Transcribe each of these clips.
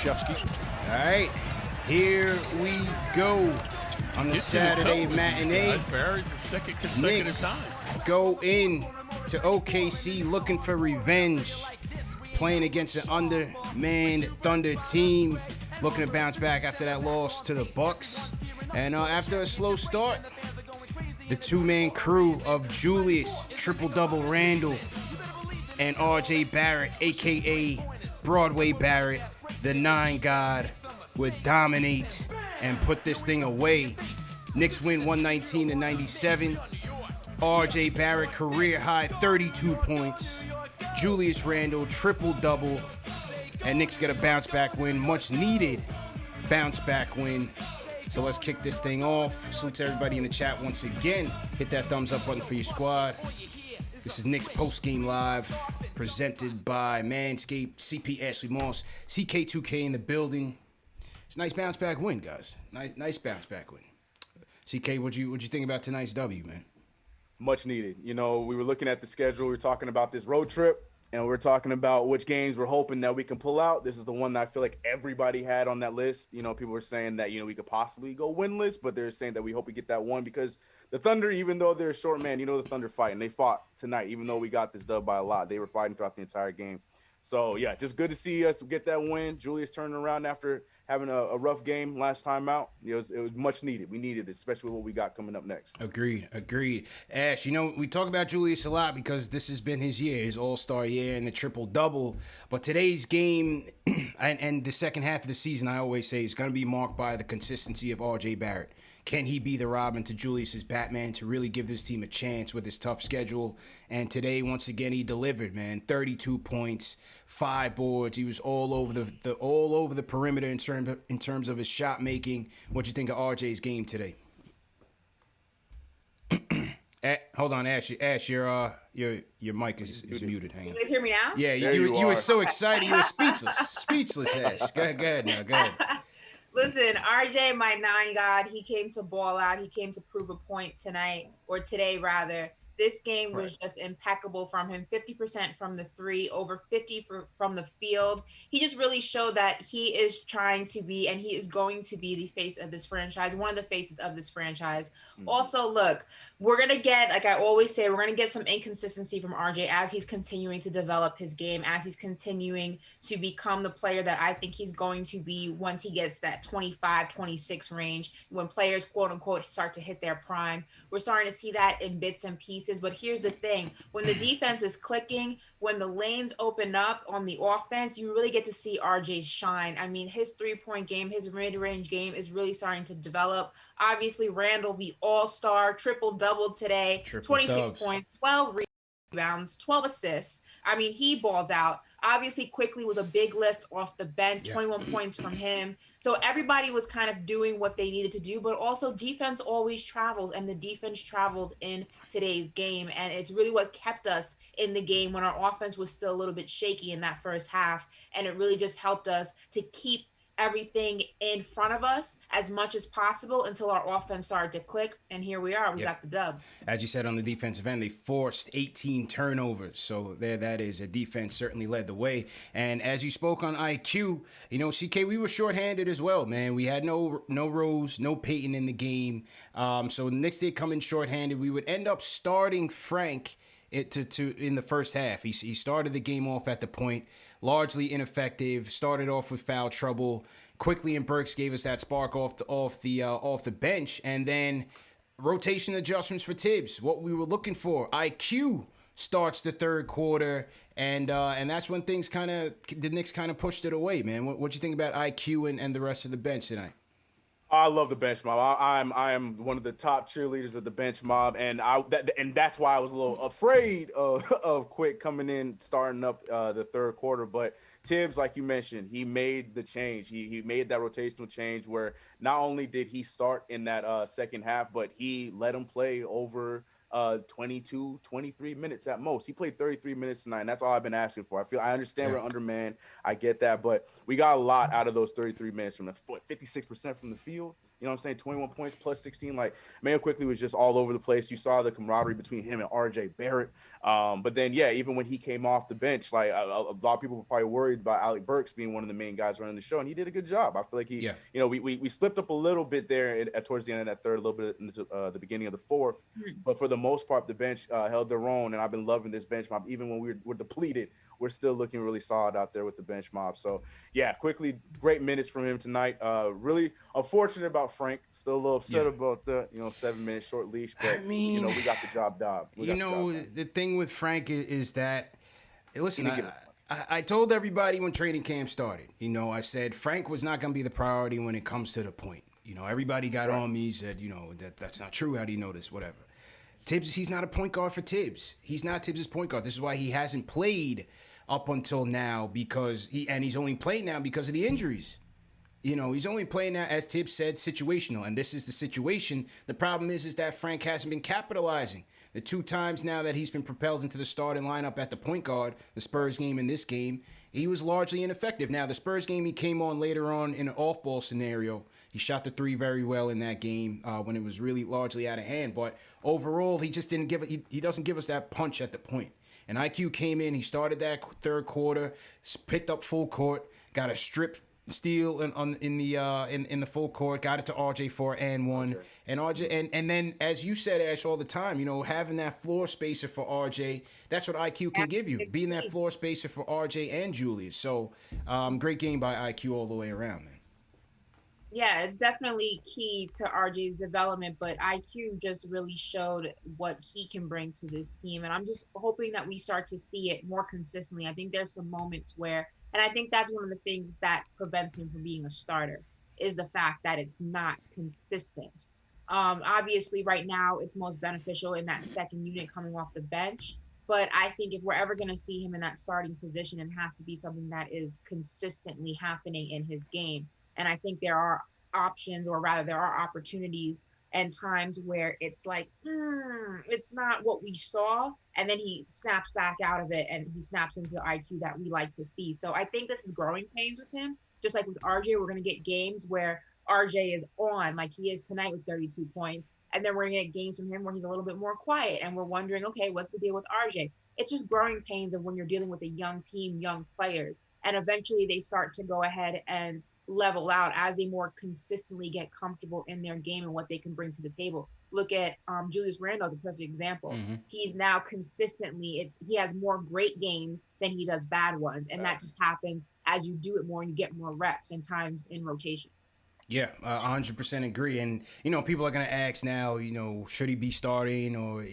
All right, here we go on the Saturday matinee. Barrett, the second consecutive Knicks time. go in to OKC looking for revenge, playing against an undermanned Thunder team, looking to bounce back after that loss to the Bucks. And after a slow start, the two-man crew of Julius triple-double Randle and RJ Barrett, a.k.a. Broadway Barrett, the 9 God, would dominate and put this thing away. Knicks win 119-97. RJ Barrett career high 32 points. Julius Randle triple-double. And Knicks get a bounce-back win, much needed bounce-back win. So let's kick this thing off. Salute to everybody in the chat once again. Hit that thumbs up button for your squad. This is Knicks Post-Game Live, presented by Manscaped, CP Ashley Moss, CK2K in the building. It's a nice bounce-back win, guys. Nice bounce-back win. CK, what'd you think about tonight's W, man? Much needed. You know, we were looking at the schedule. We were talking about this road trip, and we were talking about which games we're hoping that we can pull out. This is the one that I feel like everybody had on that list. You know, people were saying that, we could possibly go winless, but they're saying that we hope we get that one because the Thunder, even though they're a short man, the Thunder fight, and they fought tonight. Even though we got this dub by a lot, they were fighting throughout the entire game. So, yeah, just good to see us get that win. Julius turning around after having a rough game last time out. It was much needed. We needed this, especially what we got coming up next. Agreed. Ash, we talk about Julius a lot because this has been his year, his all-star year and the triple-double. But today's game and the second half of the season, I always say, is going to be marked by the consistency of RJ Barrett. Can he be the Robin to Julius's Batman to really give this team a chance with his tough schedule? And today, once again, he delivered, man. 32 points, 5 boards. He was all over the perimeter in terms of his shot making. What you think of RJ's game today? Hold on, Ash. Your mic is muted. Hang on. You guys hear me now? Yeah, you were so excited. You were speechless, Ash. Go ahead now. Go ahead. Listen, RJ, my 9 God, he came to ball out. He came to prove a point tonight, or today rather. This game was just impeccable from him. 50% from the 3, over 50 from the field. He just really showed that he is trying to be, and he is going to be the face of this franchise, one of the faces of this franchise. Mm-hmm. Also, look, we're going to get, like I always say, we're going to get some inconsistency from RJ as he's continuing to develop his game, as he's continuing to become the player that I think he's going to be once he gets that 25, 26 range, when players, quote unquote, start to hit their prime. We're starting to see that in bits and pieces. But here's the thing. When the defense is clicking, when the lanes open up on the offense, you really get to see RJ shine. I mean, his 3-point game, his mid-range game is really starting to develop. Obviously, Randle, the all-star, triple-double today, 26 points, 12 rebounds, 12 assists. I mean, he balled out. Obviously, Quickley was a big lift off the bench, 21 points from him. So everybody was kind of doing what they needed to do, but also defense always travels, and the defense traveled in today's game. And it's really what kept us in the game when our offense was still a little bit shaky in that first half. And it really just helped us to keep everything in front of us as much as possible until our offense started to click, and here we are. We got the dub. As you said, on the defensive end, they forced 18 turnovers, so there that is. The defense certainly led the way. And as you spoke on IQ, CK, we were shorthanded as well, man. We had no Rose, no Peyton in the game, so the Knicks did come in shorthanded. We would end up starting Frank in the first half. He started the game off at the point, largely ineffective, started off with foul trouble. Quickley and Burks gave us that spark off the bench, and then rotation adjustments for Tibbs, what we were looking for. IQ starts the third quarter, and that's when the Knicks kind of pushed it away, man. What you think about IQ and the rest of the bench tonight? I love the bench mob. I am one of the top cheerleaders of the bench mob, and that's why I was a little afraid of Quick coming in, starting up the third quarter. But Tibbs, like you mentioned, he made the change. He made that rotational change where not only did he start in that second half, but he let him play over 22, 23 minutes at most. He played 33 minutes tonight, and that's all I've been asking for. I understand we're undermanned. I get that, but we got a lot out of those 33 minutes from the 56% from the field. You know what I'm saying? 21 points plus 16. Like, Mayo Quickley was just all over the place. You saw the camaraderie between him and RJ Barrett. But then, yeah, even when he came off the bench, like a lot of people were probably worried about Alec Burks being one of the main guys running the show, and he did a good job. I feel like he, we slipped up a little bit there towards the end of that third, a little bit into the beginning of the fourth. But for the most part, the bench held their own, and I've been loving this bench mob. Even when we're depleted, we're still looking really solid out there with the bench mob. So, yeah, Quickley, great minutes from him tonight. Really unfortunate about Frank. Still a little upset about the 7-minute short leash. But, I mean, we got the job done. The thing with Frank is that, listen, I told everybody when training camp started, I said Frank was not going to be the priority when it comes to the point. Everybody got on me, said, that's not true. How do you know this? Whatever. Tibbs, he's not a point guard for Tibbs. He's not Tibbs' point guard. This is why he hasn't played up until now, because he's only playing now because of the injuries. He's only playing now, as Tibbs said, situational, and this is the situation. The problem is that Frank hasn't been capitalizing. The 2 times now that he's been propelled into the starting lineup at the point guard, the Spurs game and this game, he was largely ineffective. Now, the Spurs game, he came on later on in an off-ball scenario. He shot the 3 very well in that game when it was really largely out of hand. But overall, he just didn't give it. He doesn't give us that punch at the point. And IQ came in. He started that third quarter, picked up full court, got a strip steal in the full court, got it to RJ for and 1. Okay. And RJ and then, as you said, Ash, all the time, having that floor spacer for RJ, that's what IQ can give you, being that floor spacer for RJ and Julius. So great game by IQ all the way around, man. Yeah, it's definitely key to RJ's development, but IQ just really showed what he can bring to this team. And I'm just hoping that we start to see it more consistently. I think there's some moments where, and I think that's one of the things that prevents him from being a starter, is the fact that it's not consistent. Obviously, right now, it's most beneficial in that second unit coming off the bench. But I think if we're ever going to see him in that starting position, it has to be something that is consistently happening in his game. And I think there are options, or rather there are opportunities and times where it's like, it's not what we saw. And then he snaps back out of it and he snaps into the IQ that we like to see. So I think this is growing pains with him. Just like with RJ, we're going to get games where RJ is on, like he is tonight with 32 points. And then we're going to get games from him where he's a little bit more quiet. And we're wondering, okay, what's the deal with RJ? It's just growing pains of when you're dealing with a young team, young players. And eventually they start to go ahead and level out as they more consistently get comfortable in their game and what they can bring to the table. Look at Julius Randle as a perfect example. Mm-hmm. He's now consistently, he has more great games than he does bad ones. And that just happens as you do it more and you get more reps and times in rotations. Yeah, 100% agree. And, people are going to ask now, should he be starting? Or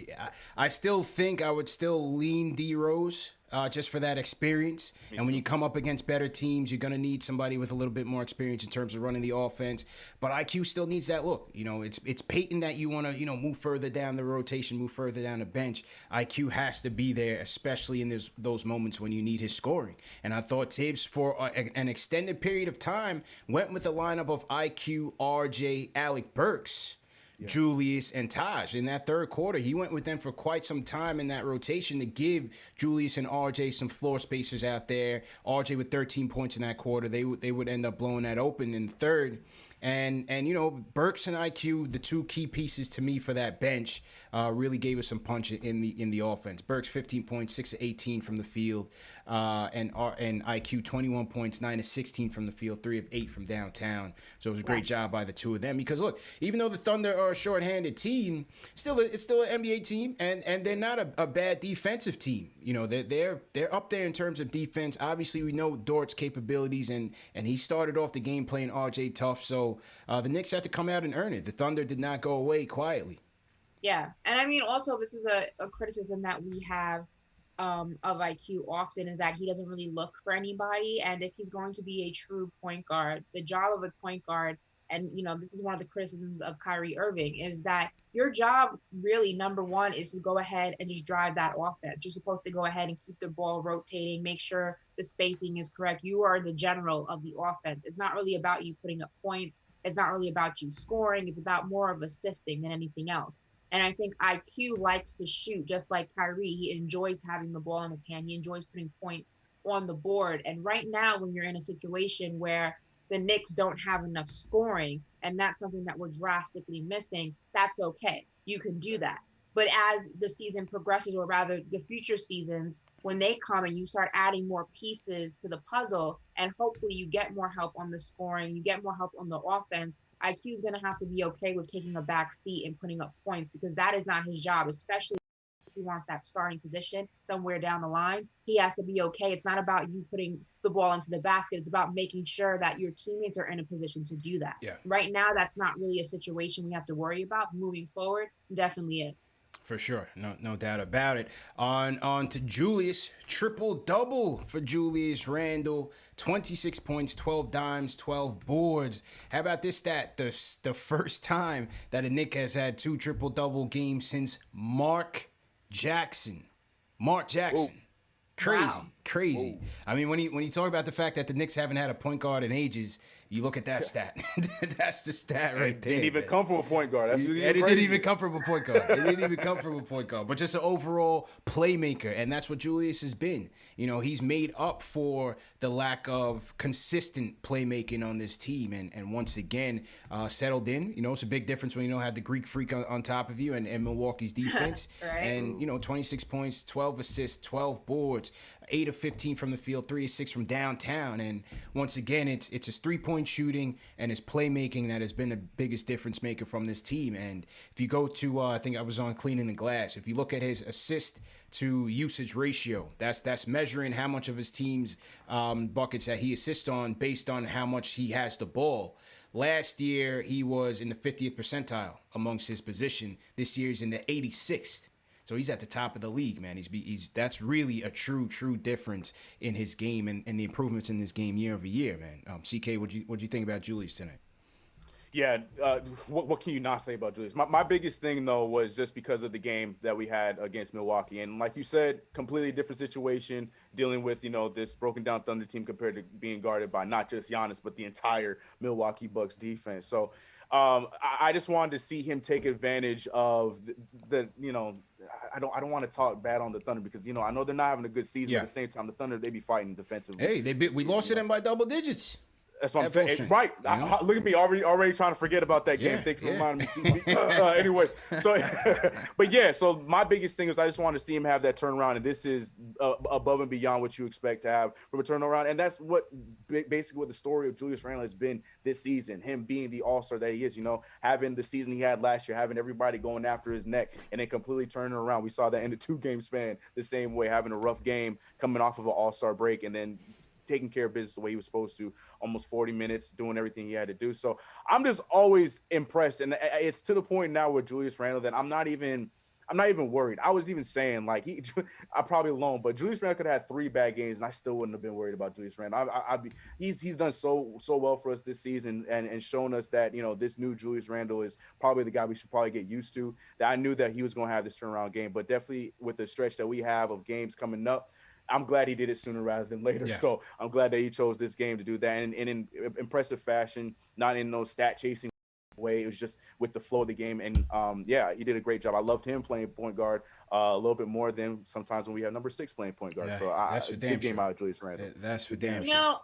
I still think I would still lean D Rose just for that experience. And when you come up against better teams, you're going to need somebody with a little bit more experience in terms of running the offense. But IQ still needs that look. It's Peyton that you want to, move further down the rotation, move further down the bench. IQ has to be there, especially in those moments when you need his scoring. And I thought Tibbs, for an extended period of time, went with a lineup of IQ, RJ, Alec Burks, Julius, and Taj. In that third quarter, he went with them for quite some time in that rotation to give Julius and RJ some floor spacers out there. RJ with 13 points in that quarter. They would end up blowing that open in the third. And Burks and IQ, the 2 key pieces to me for that bench, really gave us some punch in the offense. Burks 15 points, 6 of 18 from the field, and IQ 21 points, 9 of 16 from the field, 3 of 8 from downtown. So it was a great job by the 2 of them. Because look, even though the Thunder are a short-handed team, it's still an NBA team, and they're not a bad defensive team. They're up there in terms of defense. Obviously, we know Dort's capabilities, and he started off the game playing RJ tough. So the Knicks had to come out and earn it. The Thunder did not go away quietly. Yeah, and I mean, also, this is a criticism that we have of IQ often, is that he doesn't really look for anybody. And if he's going to be a true point guard, the job of a point guard, and this is one of the criticisms of Kyrie Irving, is that your job really, number one, is to go ahead and just drive that offense. You're supposed to go ahead and keep the ball rotating, make sure the spacing is correct. You are the general of the offense. It's not really about you putting up points. It's not really about you scoring. It's about more of assisting than anything else. And I think IQ likes to shoot just like Kyrie. He enjoys having the ball in his hand. He enjoys putting points on the board. And right now, when you're in a situation where the Knicks don't have enough scoring, and that's something that we're drastically missing, that's okay. You can do that. But as the season progresses, or rather the future seasons, when they come and you start adding more pieces to the puzzle, and hopefully you get more help on the scoring, you get more help on the offense, IQ is going to have to be okay with taking a back seat and putting up points, because that is not his job, especially if he wants that starting position somewhere down the line. He has to be okay. It's not about you putting the ball into the basket. It's about making sure that your teammates are in a position to do that. Yeah. Right now, that's not really a situation we have to worry about. Moving forward, definitely is. For sure, no doubt about it. On to Julius, triple-double for Julius Randle, 26 points, 12 dimes, 12 boards. How about this stat? The first time that a Knick has had 2 triple-double games since Mark Jackson. Whoa. Crazy. Whoa. I mean, when you talk about the fact that the Knicks haven't had a point guard in ages, you look at that stat. That's the stat right there. Didn't even come from a point guard. It didn't even come from a point guard. But just an overall playmaker, and that's what Julius has been. He's made up for the lack of consistent playmaking on this team, and once again settled in. It's a big difference when you don't have the Greek freak on top of you and Milwaukee's defense. Right. And 26 points, 12 assists, 12 boards, 8 of 15 from the field, 3 of 6 from downtown. And once again, it's his 3-point shooting and his playmaking that has been the biggest difference maker from this team. And if you go to, I think I was on Cleaning the Glass, if you look at his assist to usage ratio, that's measuring how much of his team's buckets that he assists on based on how much he has the ball. Last year, he was in the 50th percentile amongst his position. This year, he's in the 86th. So he's at the top of the league, man. That's really a true difference in his game and the improvements in this game year over year, man. CK, what'd you think about Julius tonight? Yeah, what can you not say about Julius? My biggest thing, though, was just because of the game that we had against Milwaukee. And like you said, completely different situation dealing with, this broken down Thunder team compared to being guarded by not just Giannis, but the entire Milwaukee Bucks defense. So I just wanted to see him take advantage of the I don't want to talk bad on the Thunder because, I know they're not having a good season. Yeah. At the same time, the Thunder, they be fighting defensively. Hey, we lost to them by double digits. That's what I'm saying. Right. Look at me already trying to forget about that game. Thanks for reminding me. Anyway, so my biggest thing is I just want to see him have that turnaround, and this is above and beyond what you expect to have from a turnaround. And that's basically what the story of Julius Randle has been this season, him being the all-star that he is, having the season he had last year, having everybody going after his neck, and then completely turning around. We saw that in the 2-game span the same way, having a rough game, coming off of an all-star break, and then taking care of business the way he was supposed to, almost 40 minutes, doing everything he had to do. So I'm just always impressed. And it's to the point now with Julius Randle that I'm not even worried. I was even saying, I'm probably alone, but Julius Randle could have had 3 bad games and I still wouldn't have been worried about Julius Randle. He's done so well for us this season and shown us that, this new Julius Randle is probably the guy we should probably get used to, that I knew that he was going to have this turnaround game, but definitely with the stretch that we have of games coming up, I'm glad he did it sooner rather than later. Yeah. So I'm glad that he chose this game to do that and in impressive fashion, not in no stat chasing way. It was just with the flow of the game. And he did a great job. I loved him playing point guard a little bit more than sometimes when we have number 6 playing point guard. Yeah, so good game out of Julius Randle. That's for damn sure.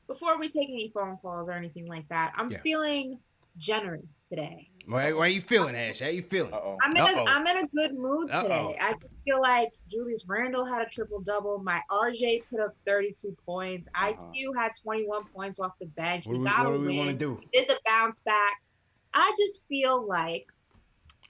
Before we take any phone calls or anything like that, I'm feeling generous today. Why are you feeling, Ash? How you feeling? I'm in a good mood today. I just feel like Julius Randle had a triple-double. My RJ put up 32 points. IQ had 21 points off the bench. We got to win. What do we want to do? We did the bounce back. I just feel like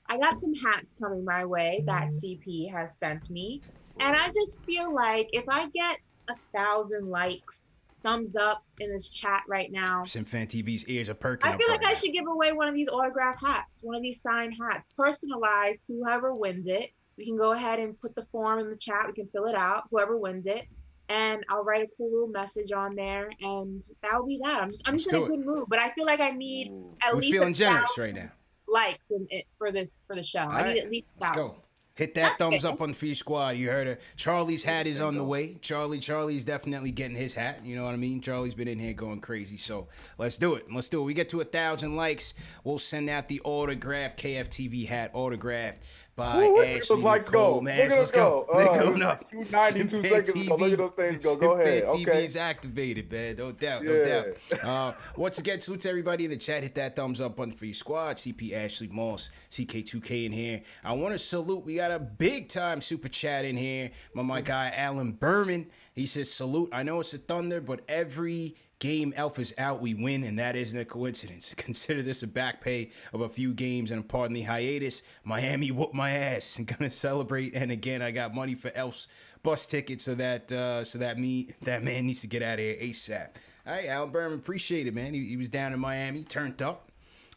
I got some hats coming my way that CP has sent me. And I just feel like if I get 1,000 likes, thumbs up in this chat right now. CashApp's ears are perking. I feel like I should give away one of these autographed hats, one of these signed hats, personalized to whoever wins it. We can go ahead and put the form in the chat. We can fill it out, whoever wins it. And I'll write a cool little message on there. And that'll be that. I'm just in a good mood. But I feel like I need at least feeling generous right now. Likes for the show. I need at least 1,000. Let's go. Hit that thumbs up on Free Squad. You heard her. Charlie's hat is on the way. Charlie's definitely getting his hat. You know what I mean? Charlie's been in here going crazy. So let's do it. We get to 1,000 likes. We'll send out the autographed KFTV hat, autographed by Look at Ashley those likes Nicole, go. man. Look at Let's us go. go. They're It going was up. 292 seconds ago. Look at those things go. Go ahead. TV Okay. is activated, man. No doubt. Yeah. No doubt. Once again, salute to everybody in the chat. Hit that thumbs up button for your squad. CP Ashley Moss, CK2K in here. I want to salute. We got a big time super chat in here. My guy Alan Berman. He says, salute. I know it's the Thunder, but every game Alpha's out, we win, and that isn't a coincidence. Consider this a back pay of a few games, and pardon the hiatus. Miami whooped my ass. I'm gonna celebrate, and again, I got money for Elf's bus ticket, so that man needs to get out of here ASAP. All right, Alan Berman, appreciate it, man. He was down in Miami, turned up.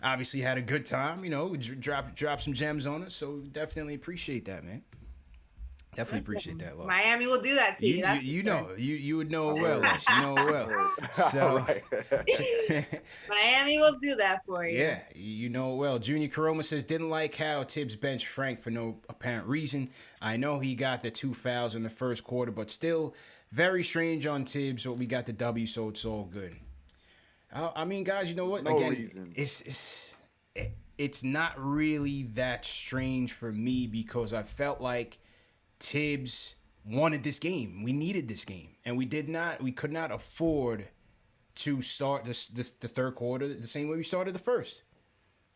Obviously had a good time, drop some gems on us, so definitely appreciate that, man. Definitely appreciate that, love. Miami will do that to you. You would know it well, Les. You know it well. So Miami will do that for you. Yeah, you know it well. Junior Karoma says, didn't like how Tibbs benched Frank for no apparent reason. I know he got the 2 fouls in the first quarter, but still very strange on Tibbs. So we got the W, so it's all good. I mean, guys, you know what? No Again, reason. It's not really that strange for me because I felt like Tibbs wanted this game. We needed this game, and we could not afford to start the third quarter the same way we started the first.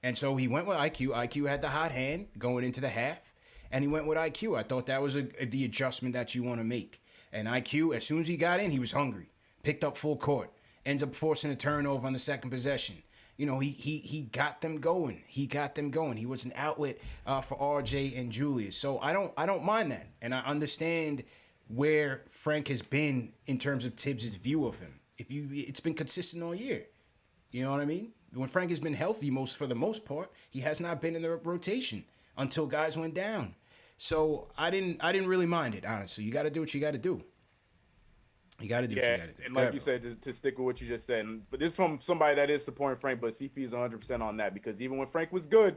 And so he went with IQ. IQ had the hot hand going into the half, and he went with IQ. I thought that was the adjustment that you want to make. And IQ, as soon as he got in, he was hungry. Picked up full court. Ends up forcing a turnover on the second possession. He got them going. He was an outlet for RJ and Julius. So I don't mind that. And I understand where Frank has been in terms of Tibbs' view of him. It's been consistent all year. You know what I mean? When Frank has been healthy for the most part, he has not been in the rotation until guys went down. So I didn't really mind it, honestly. You got to do what you got to do. You got to do what you got to do. And like you said, to stick with what you just said, but this from somebody that is supporting Frank, but CP is 100% on that because even when Frank was good,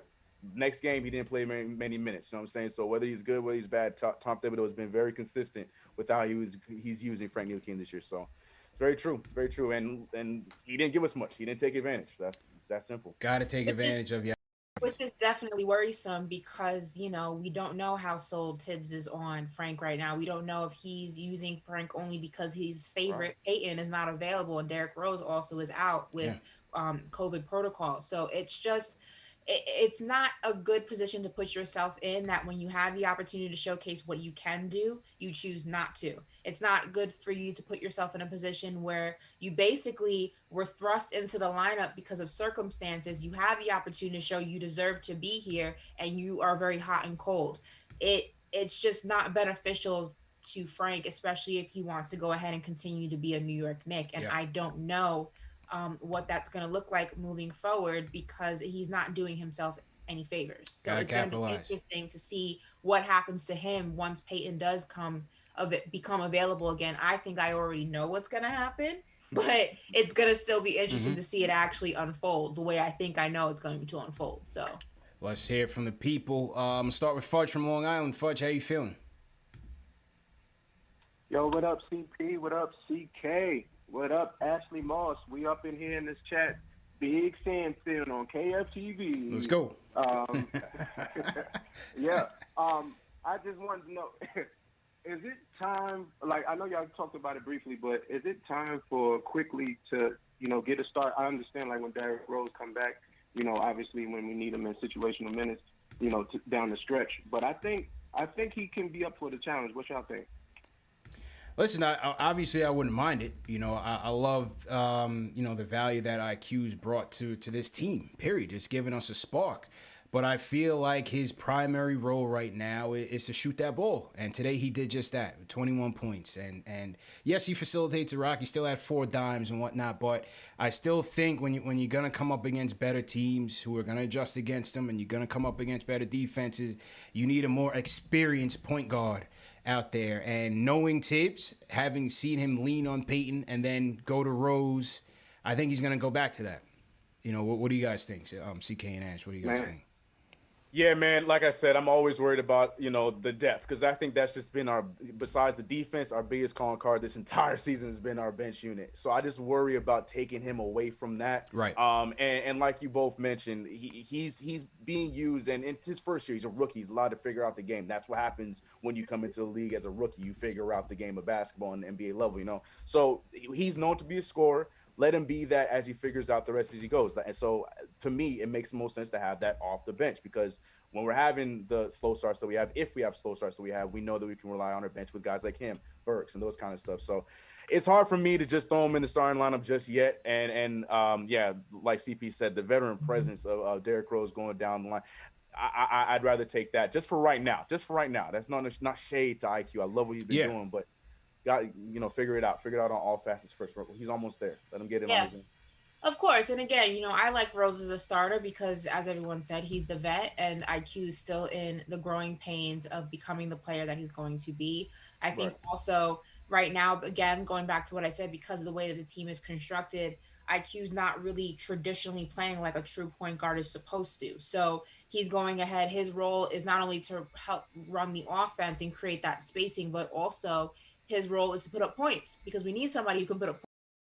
next game he didn't play many minutes. You know what I'm saying? So whether he's good, whether he's bad, Tom Thibodeau has been very consistent with how he's using Frank Ntilikina this year. So it's very true. And he didn't give us much. He didn't take advantage. It's that simple. Got to take advantage of you. Which is definitely worrisome because, we don't know how sold Tibbs is on Frank right now. We don't know if he's using Frank only because his favorite, Peyton, is not available. And Derrick Rose also is out with COVID protocol. So it's not a good position to put yourself in that when you have the opportunity to showcase what you can do, you choose not to. It's not good for you to put yourself in a position where you basically were thrust into the lineup because of circumstances. You have the opportunity to show you deserve to be here and you are very hot and cold. It's just not beneficial to Frank, especially if he wants to go ahead and continue to be a New York Knick. And I don't know what that's going to look like moving forward because he's not doing himself any favors. So it's going to be interesting to see what happens to him once Peyton does become available again. I think I already know what's going to happen, but it's going to still be interesting to see it actually unfold the way I think I know it's going to unfold. So let's hear it from the people. Start with Fudge from Long Island. Fudge, how you feeling? Yo, what up, CP? What up, CK? What up, Ashley Moss? We up in here in this chat. Big fan film on KFTV. Let's go. I just wanted to know, is it time, I know y'all talked about it briefly, but is it time for Quickley to, get a start? I understand, when Derrick Rose come back, obviously when we need him in situational minutes, down the stretch. But I think he can be up for the challenge. What y'all think? Listen, obviously I wouldn't mind it. I love, the value that IQ's brought to this team, period. Just giving us a spark. But I feel like his primary role right now is to shoot that ball. And today he did just that, 21 points. And yes, he facilitates the rock. He still had 4 dimes and whatnot. But I still think when you're going to come up against better teams who are going to adjust against them and you're going to come up against better defenses, you need a more experienced point guard out there. And knowing Tibbs, having seen him lean on Peyton and then go to Rose, I think he's going to go back to that. What do you guys think? CK and Ash, what do you guys think? Yeah, man. Like I said, I'm always worried about, the depth, because I think that's just been besides the defense, our biggest calling card this entire season has been our bench unit. So I just worry about taking him away from that. Right. And like you both mentioned, he's being used, and it's his first year. He's a rookie. He's allowed to figure out the game. That's what happens when you come into the league as a rookie. You figure out the game of basketball on the NBA level. So he's known to be a scorer. Let him be that as he figures out the rest as he goes. And so to me, it makes the most sense to have that off the bench, because when we're having the slow starts that we have, if we have slow starts that we have, we know that we can rely on our bench with guys like him, Burks, and those kind of stuff. So it's hard for me to just throw him in the starting lineup just yet. And yeah, like CP said, the veteran presence of Derrick Rose going down the line, I'd rather take that just for right now. Just for right now. That's not shade to IQ. I love what he's been doing, but figure it out. Figure it out on all facets first. He's almost there. Let him get it on his own. Of course. And again, I like Rose as a starter because, as everyone said, he's the vet, and IQ is still in the growing pains of becoming the player that he's going to be. I think also right now, again, going back to what I said, because of the way that the team is constructed, IQ's not really traditionally playing like a true point guard is supposed to. So he's going ahead. His role is not only to help run the offense and create that spacing, but also his role is to put up points, because we need somebody who can put up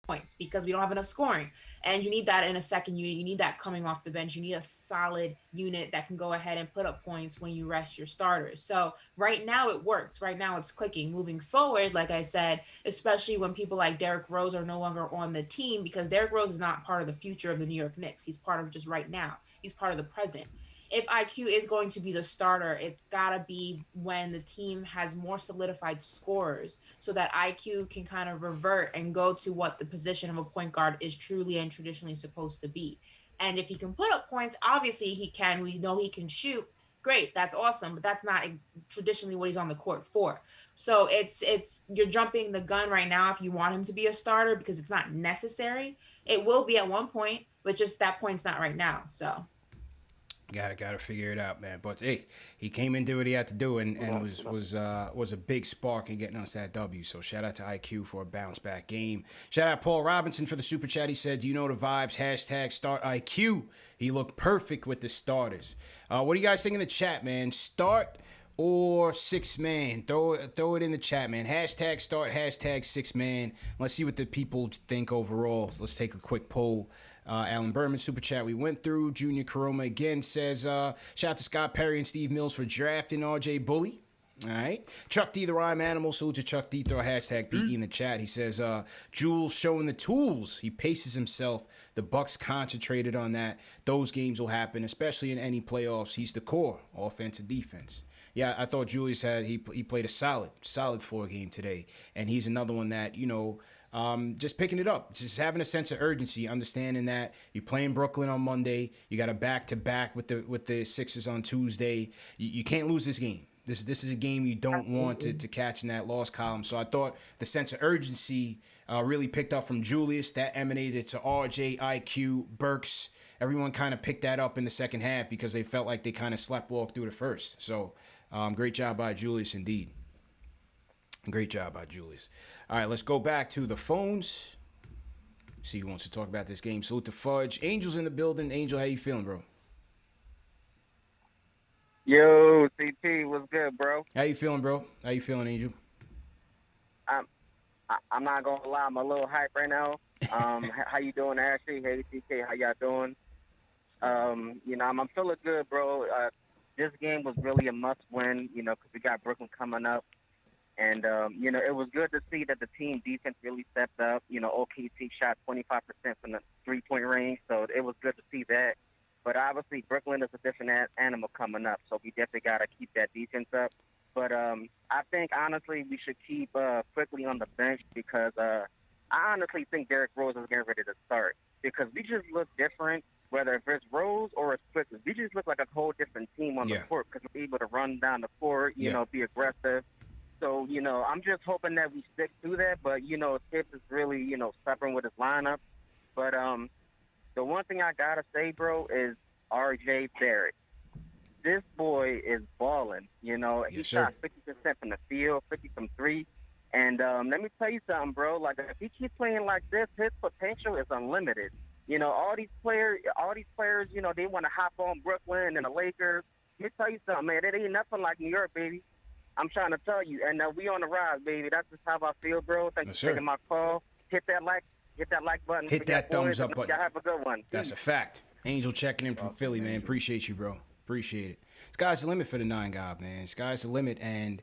points, because we don't have enough scoring. And you need that in a second unit. You need that coming off the bench. You need a solid unit that can go ahead and put up points when you rest your starters. So right now it works. Right now it's clicking. Moving forward, like I said, especially when people like Derrick Rose are no longer on the team, because Derrick Rose is not part of the future of the New York Knicks. He's part of just right now. He's part of the present. If IQ is going to be the starter, it's got to be when the team has more solidified scorers, so that IQ can kind of revert and go to what the position of a point guard is truly and traditionally supposed to be. And if he can put up points, obviously he can. We know he can shoot. Great, that's awesome, but that's not traditionally what he's on the court for. So it's you're jumping the gun right now if you want him to be a starter, because it's not necessary. It will be at one point, but just that point's not right now. So Gotta figure it out, man. But hey, he came and did what he had to do, and was a big spark in getting us that W. So shout out to IQ for a bounce back game. Shout out Paul Robinson for the super chat. He said, "Do you know the vibes? Hashtag start IQ. He looked perfect with the starters." What do you guys think in the chat, man? Start or 6-man? Throw it in the chat, man. Hashtag start. Hashtag 6-man. Let's see what the people think overall. So let's take a quick poll. Alan Berman, super chat we went through. Junior Karoma again says, shout out to Scott Perry and Steve Mills for drafting RJ Bully. All right. Chuck D, the rhyme animal. Salute to Chuck D. Throw a hashtag PE in the chat. He says, Jules showing the tools. He paces himself. The Bucks concentrated on that. Those games will happen, especially in any playoffs. He's the core, offense and defense. Yeah, I thought Julius he played a solid 4 game today. And he's another one that, just picking it up, just having a sense of urgency, understanding that you're playing Brooklyn on Monday, you got a back-to-back with the Sixers on Tuesday. You can't lose this game. This is a game you don't want to catch in that loss column. So I thought the sense of urgency really picked up from Julius. That emanated to RJ, IQ, Burks. Everyone kind of picked that up in the second half because they felt like they kind of sleptwalked through the first. So great job by Julius indeed. Great job by Julius. All right, let's go back to the phones. See who wants to talk about this game. Salute to Fudge. Angel's in the building. Angel, how you feeling, bro? Yo, CP, what's good, bro? How you feeling, bro? How you feeling, Angel? I'm not gonna lie, I'm a little hype right now. How you doing, Ashley? Hey, CK, how y'all doing? I'm feeling good, bro. This game was really a must-win, because we got Brooklyn coming up. And, it was good to see that the team defense really stepped up. OKC shot 25% from the three-point range, so it was good to see that. But obviously, Brooklyn is a different animal coming up, so we definitely got to keep that defense up. But I think, honestly, we should keep Quickley on the bench because I honestly think Derrick Rose is getting ready to start because we just look different, whether if it's Rose or it's Quickley. We just look like a whole different team on the court because we're able to run down the court, be aggressive. So, I'm just hoping that we stick to that. But, Tips is really, stubborn with his lineup. But the one thing I got to say, bro, is RJ Barrett. This boy is balling, He shot 50% from the field, 50 from 3. And let me tell you something, bro. Like, if he keeps playing like this, his potential is unlimited. All these players, they want to hop on Brooklyn and the Lakers. Let me tell you something, man. It ain't nothing like New York, baby. I'm trying to tell you. And we on the rise, baby. That's just how I feel, bro. Thank you for taking my call. Hit that like button. Hit that thumbs up button. Y'all have a good one. That's a fact. Angel checking in from Philly, man. Appreciate you, bro. Appreciate it. Sky's the limit for the 9 God, man. Sky's the limit, and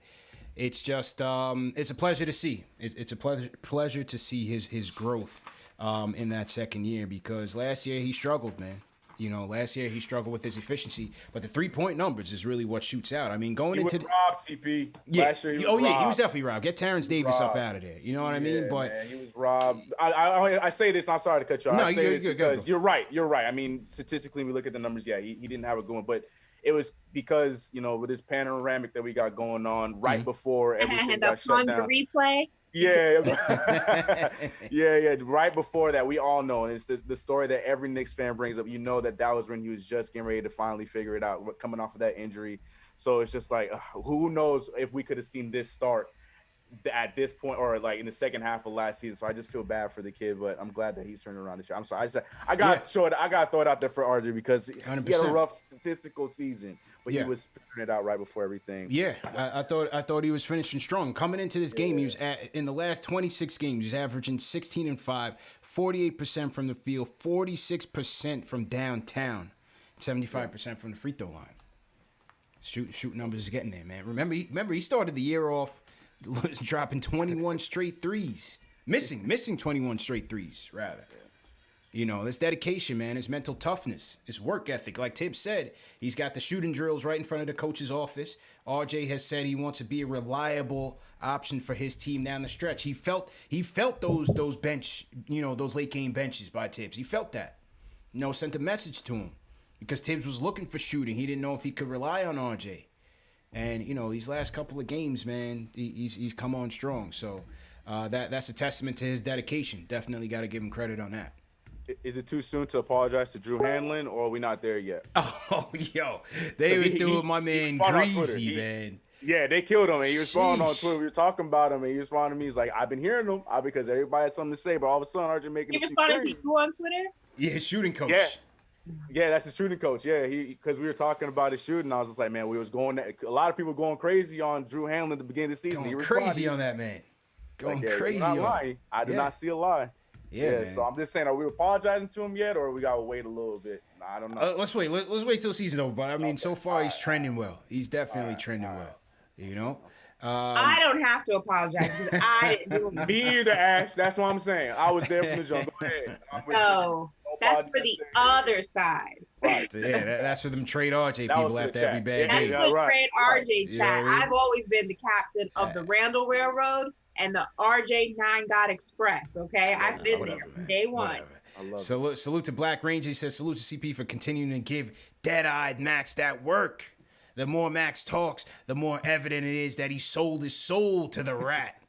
it's just it's a pleasure to see. It's a pleasure to see his growth in that second year, because last year he struggled, man. You know, last year he struggled with his efficiency, but the 3-point numbers is really what shoots out. I mean, going he into was robbed, CP. Yeah. Last year he was robbed. robbed. He was definitely robbed. Get Terrence Davis up out of there. You know what I mean? But man, he was robbed. I say this. I'm sorry to cut you off. No, I say this because good. you're right. You're right. I mean, statistically, we look at the numbers. Yeah, he didn't have it going, but it was because, you know, with this panoramic that we got going on right before everything got shut down. The replay. Yeah. yeah. Right before that, we all know, and it's the story that every Knicks fan brings up. You know that was when he was just getting ready to finally figure it out, coming off of that injury. So it's just like, who knows if we could have seen this start at this point, or like in the second half of last season. So I just feel bad for the kid, but I'm glad that he's turning around this year. I'm sorry. I got to throw it out there for RJ because 100%. he had a rough statistical season, but he was figuring it out right before everything. Yeah, I thought he was finishing strong. Coming into this game, he was in the last 26 games, he's averaging 16-5, 48% from the field, 46% from downtown, 75% from the free throw line. Shoot numbers is getting there, man. Remember he started the year off dropping 21 straight threes. Missing 21 straight threes, rather. You know, this dedication, man, his mental toughness, his work ethic. Like Tibbs said, he's got the shooting drills right in front of the coach's office. RJ has said he wants to be a reliable option for his team down the stretch. He felt those bench, you know, those late game benches by Tibbs. He felt that. You know, sent a message to him because Tibbs was looking for shooting. He didn't know if he could rely on RJ. And, you know, these last couple of games, man, he's come on strong. So that's a testament to his dedication. Definitely got to give him credit on that. Is it too soon to apologize to Drew Hanlon, or are we not there yet? Oh, yo. They were doing my man Greasy, man. Yeah, they killed him, and he responded on Twitter. We were talking about him, and he responded to me. He's like, I've been hearing him because everybody had something to say, but all of a sudden, RJ making He responded to you on Twitter? Yeah, his shooting coach. Yeah, that's his shooting coach. Yeah, because we were talking about his shooting. I was just like, man, a lot of people going crazy on Drew Hanlon at the beginning of the season. Going crazy on that man. Crazy on him. I did not see a lie. Yeah, so I'm just saying, are we apologizing to him yet, or we got to wait a little bit? I don't know. Let's wait. Let's wait till the season's over. But, I mean, so far he's trending well. He's definitely trending well. You know? I don't have to apologize because I didn't do it. Me either, Ash. That's what I'm saying. I was there from the jump. Go ahead. So that's for the other side. Right. Yeah, that's for them trade RJ people after every bad That's game. the trade RJ chat. You know what I mean? I've always been the captain of the Randle Railroad and the RJ 9 God Express. Okay, I've been there from day one. I love Salute to Black Ranger. He says, salute to CP for continuing to give dead-eyed Max that work. The more Max talks, the more evident it is that he sold his soul to the rat.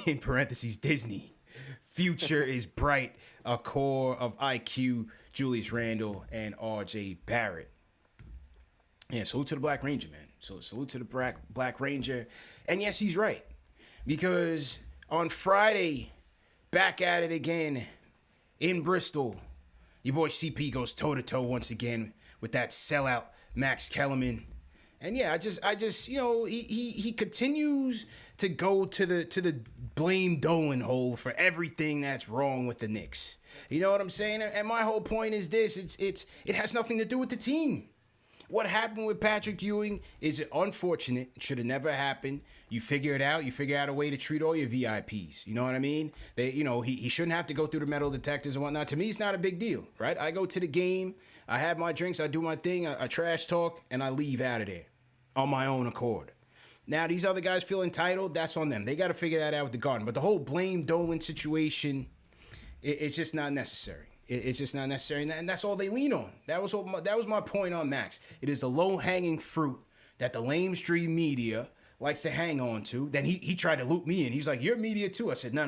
In parentheses, Disney. Future is bright. A core of IQ, Julius Randle, and RJ Barrett. Yeah, salute to the Black Ranger, man. So salute to the Black Ranger. And yes, he's right. Because on Friday, back at it again in Bristol, your boy CP goes toe-to-toe once again with that sellout Max Kellerman. And yeah, I just you know, he continues to go to the blame Dolan hole for everything that's wrong with the Knicks. You know what I'm saying? And my whole point is this: it has nothing to do with the team. What happened with Patrick Ewing is unfortunate. It should have never happened. You figure it out. You figure out a way to treat all your VIPs. You know what I mean? He shouldn't have to go through the metal detectors and whatnot. To me, it's not a big deal, right? I go to the game. I have my drinks. I do my thing. I trash talk, and I leave out of there on my own accord. Now, these other guys feel entitled. That's on them. They got to figure that out with the Garden. But the whole blame Dolan situation, it's just not necessary. It's just not necessary, and that's all they lean on. That was my point on Max. It is the low-hanging fruit that the lamestream media likes to hang on to. Then he tried to loop me in. He's like, "You're media too." I said, No.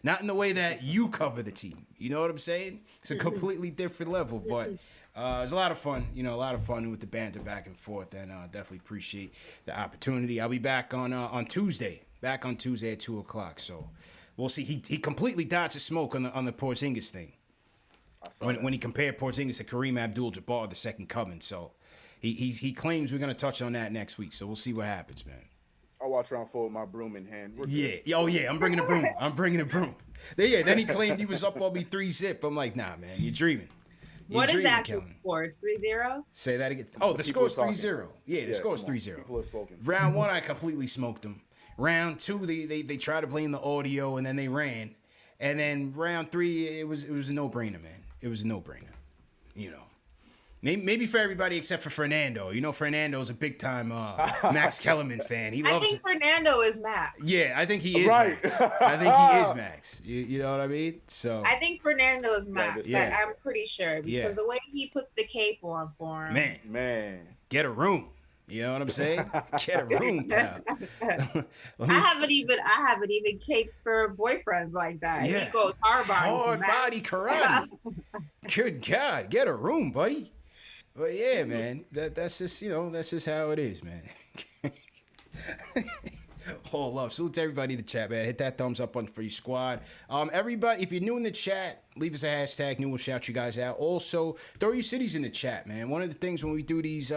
Not in the way that you cover the team. You know what I'm saying? It's a completely different level, but it was a lot of fun. You know, a lot of fun with the banter back and forth, and definitely appreciate the opportunity. I'll be back on Tuesday. Back on Tuesday at 2:00. So we'll see. He completely dodged the smoke on the Porzingis thing. When he compared Porzingis to Kareem Abdul-Jabbar, the second coming. So he claims we're gonna touch on that next week. So we'll see what happens, man. I'll watch around full with my broom in hand. We're Yeah. good. Oh yeah. I'm bringing a broom. Then he claimed he was up on me 3-zip. I'm like, nah, man, you're dreaming. What is that score? It's 3-0? Say that again. Oh, the score's People are 3-0. Yeah, the score's 3-0. People have spoken. Round 1, I completely smoked them. Round 2, they tried to blame the audio and then they ran. And then round 3, it was a no-brainer, man. It was a no-brainer. You know. Maybe for everybody except for Fernando. You know, Fernando's a big-time Max Kellerman fan. He loves I think Fernando is Max. Yeah, I think he is Right. Max. I think he is Max. You know what I mean? So I think Fernando is Max. Yeah. I'm pretty sure because the way he puts the cape on for him. Man. get a room. You know what I'm saying? Get a room, pal. I haven't even caped for boyfriends like that. Yeah. He goes hard body karate. Good God, get a room, buddy. But yeah, man, that's just how it is, man. All love. Salute to everybody in the chat, man. Hit that thumbs up button for your squad. Everybody, if you're new in the chat, leave us a hashtag. New, we'll shout you guys out. Also, throw your cities in the chat, man. One of the things when we do these,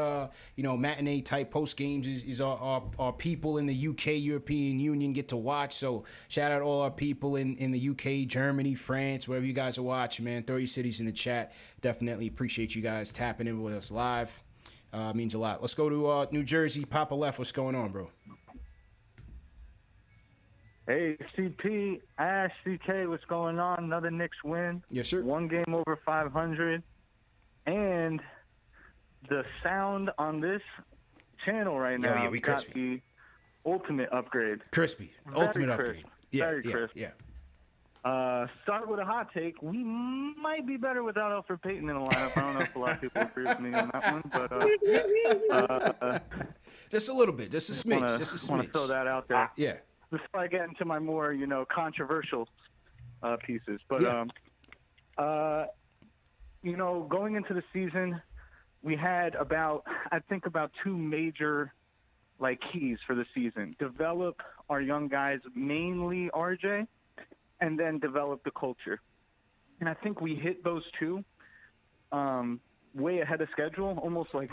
matinee type post games is our people in the UK, European Union get to watch. So shout out all our people in the UK, Germany, France, wherever you guys are watching, man. Throw your cities in the chat. Definitely appreciate you guys tapping in with us live. Means a lot. Let's go to New Jersey. Papa Left, what's going on, bro? Hey, CP, Ash, CK, what's going on? Another Knicks win. Yes, sir. One game over 500. And the sound on this channel right now we got crispy. the ultimate upgrade. Crispy. Very Ultimate crisp. upgrade. Yeah, Very crisp. Yeah. Start with a hot take. We might be better without Alfred Payton in the lineup. I don't know if a lot of people agree with me on that one, but Just a little bit. Just a smidge. Just a smidge. want to throw that out there. Yeah. Before I get into my more, controversial pieces. But, going into the season, we had about two major, keys for the season. Develop our young guys, mainly RJ, and then develop the culture. And I think we hit those two way ahead of schedule, almost like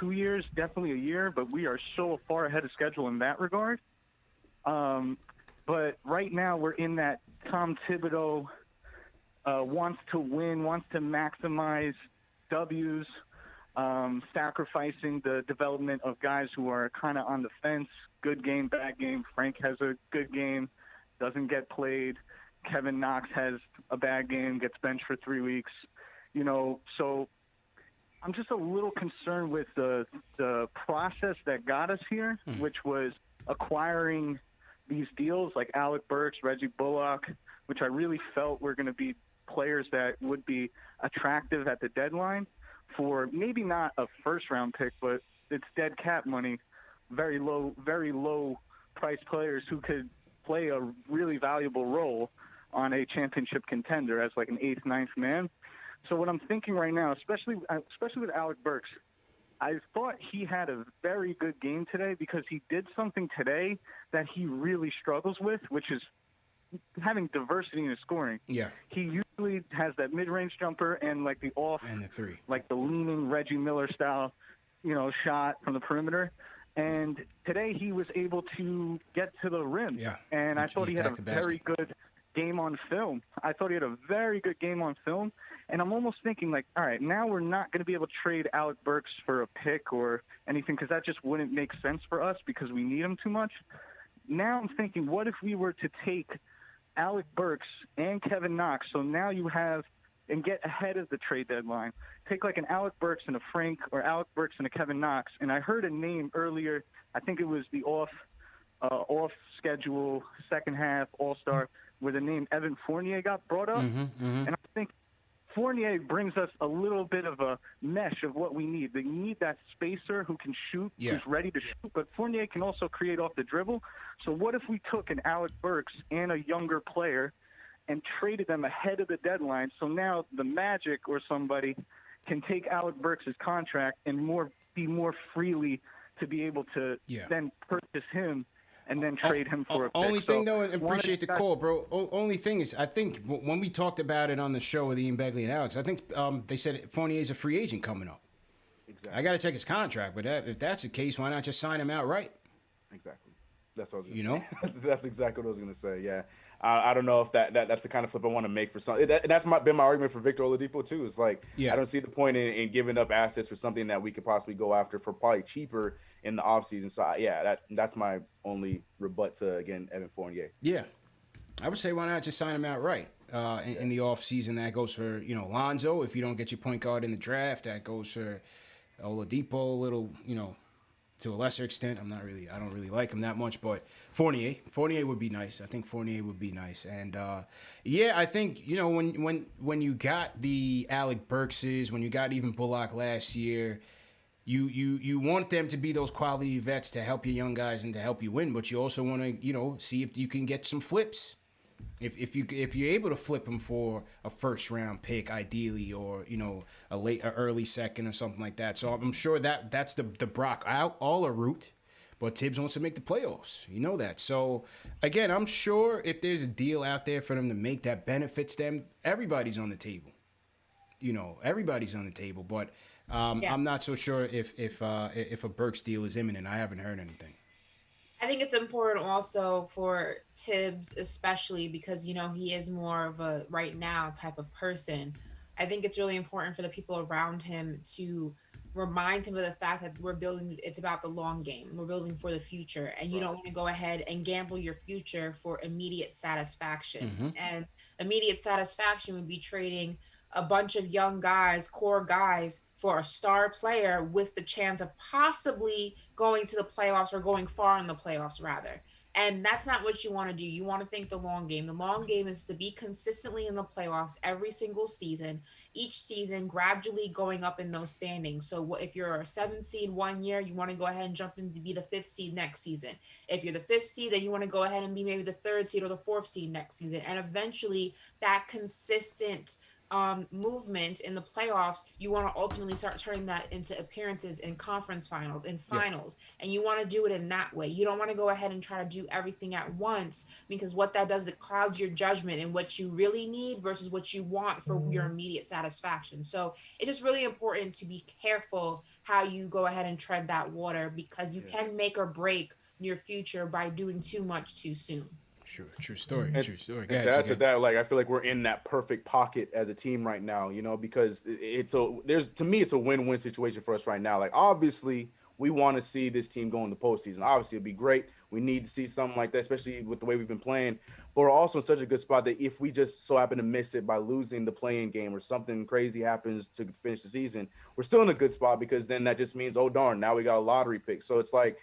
2 years, definitely a year, but we are so far ahead of schedule in that regard. But right now we're in that Tom Thibodeau wants to win, wants to maximize W's, sacrificing the development of guys who are kind of on the fence. Good game, bad game. Frank has a good game, doesn't get played. Kevin Knox has a bad game, gets benched for 3 weeks. So I'm just a little concerned with the process that got us here, which was acquiring these deals like Alec Burks, Reggie Bullock, which I really felt were going to be players that would be attractive at the deadline for maybe not a first-round pick, but it's dead cap money, very low price players who could play a really valuable role on a championship contender as like an 8th, 9th man. So what I'm thinking right now, especially with Alec Burks, I thought he had a very good game today because he did something today that he really struggles with, which is having diversity in his scoring. Yeah. He usually has that mid-range jumper and the off And the three. the leaning Reggie Miller style, shot from the perimeter. And today he was able to get to the rim. Yeah. And I thought he had a attacked the basket. very good game on film. And I'm almost thinking all right, now we're not going to be able to trade Alec Burks for a pick or anything because that just wouldn't make sense for us because we need him too much. Now I'm thinking, what if we were to take Alec Burks and Kevin Knox? So now you have and get ahead of the trade deadline. Take an Alec Burks and a Frank or Alec Burks and a Kevin Knox. And I heard a name earlier. I think it was the off schedule second half All-Star where the name Evan Fournier got brought up. And I think Fournier brings us a little bit of a mesh of what we need. They need that spacer who can shoot, who's ready to shoot, but Fournier can also create off the dribble. So what if we took an Alec Burks and a younger player and traded them ahead of the deadline so now the Magic or somebody can take Alec Burks' contract and be more freely to be able to then purchase him and then trade him for a pick. Only thing, though, and appreciate the call, bro. Only thing is, I think when we talked about it on the show with Ian Begley and Alex, I think they said Fournier's a free agent coming up. Exactly. I got to check his contract, but if that's the case, why not just sign him outright? Exactly. That's what I was going You to know? say. That's exactly what I was going to say. Yeah. I don't know if that's the kind of flip I want to make for something. That's been my argument for Victor Oladipo too. It's like, I don't see the point in giving up assets for something that we could possibly go after for probably cheaper in the offseason. So that's my only rebut to, again, Evan Fournier. Yeah. I would say why not just sign him outright in the offseason. That goes for, Lonzo. If you don't get your point guard in the draft, that goes for Oladipo a little, to a lesser extent. I don't really like him that much, but Fournier would be nice. I think Fournier would be nice. And I think, when you got the Alec Burkses, when you got even Bullock last year, you want them to be those quality vets to help your young guys and to help you win, but you also want to, see if you can get some flips. If you're able to flip them for a first round pick, ideally, or a early second or something like that. So I'm sure that's the Brock Aller route, but Tibbs wants to make the playoffs. You know that. So again, I'm sure if there's a deal out there for them to make that benefits them, everybody's on the table. Everybody's on the table, but I'm not so sure if a Burks deal is imminent. I haven't heard anything. I think it's important also for Tibbs, especially because, he is more of a right now type of person. I think it's really important for the people around him to remind him of the fact that it's about the long game. We're building for the future. And you don't want to go ahead and gamble your future for immediate satisfaction. Mm-hmm. And immediate satisfaction would be trading a bunch of young guys, core guys, for a star player with the chance of possibly going to the playoffs or going far in the playoffs, rather. And that's not what you want to do. You want to think the long game. The long game is to be consistently in the playoffs every single season, each season gradually going up in those standings. So if you're a 7th seed one year, you want to go ahead and jump in to be the 5th seed next season. If you're the 5th seed, then you want to go ahead and be maybe the 3rd seed or the 4th seed next season. And eventually that consistent movement in the playoffs, you want to ultimately start turning that into appearances in conference finals and finals. And you want to do it in that way. You don't want to go ahead and try to do everything at once, because what that does, it clouds your judgment and what you really need versus what you want for your immediate satisfaction. So it's just really important to be careful how you go ahead and tread that water, because you can make or break your future by doing too much too soon. True story. True story. To add to that, I feel like we're in that perfect pocket as a team right now, because to me it's a win-win situation for us right now. Like, obviously we want to see this team go in the postseason. Obviously it'd be great. We need to see something like that, especially with the way we've been playing. But we're also in such a good spot that if we just so happen to miss it by losing the play-in game or something crazy happens to finish the season, we're still in a good spot, because then that just means, oh darn, now we got a lottery pick. So it's like,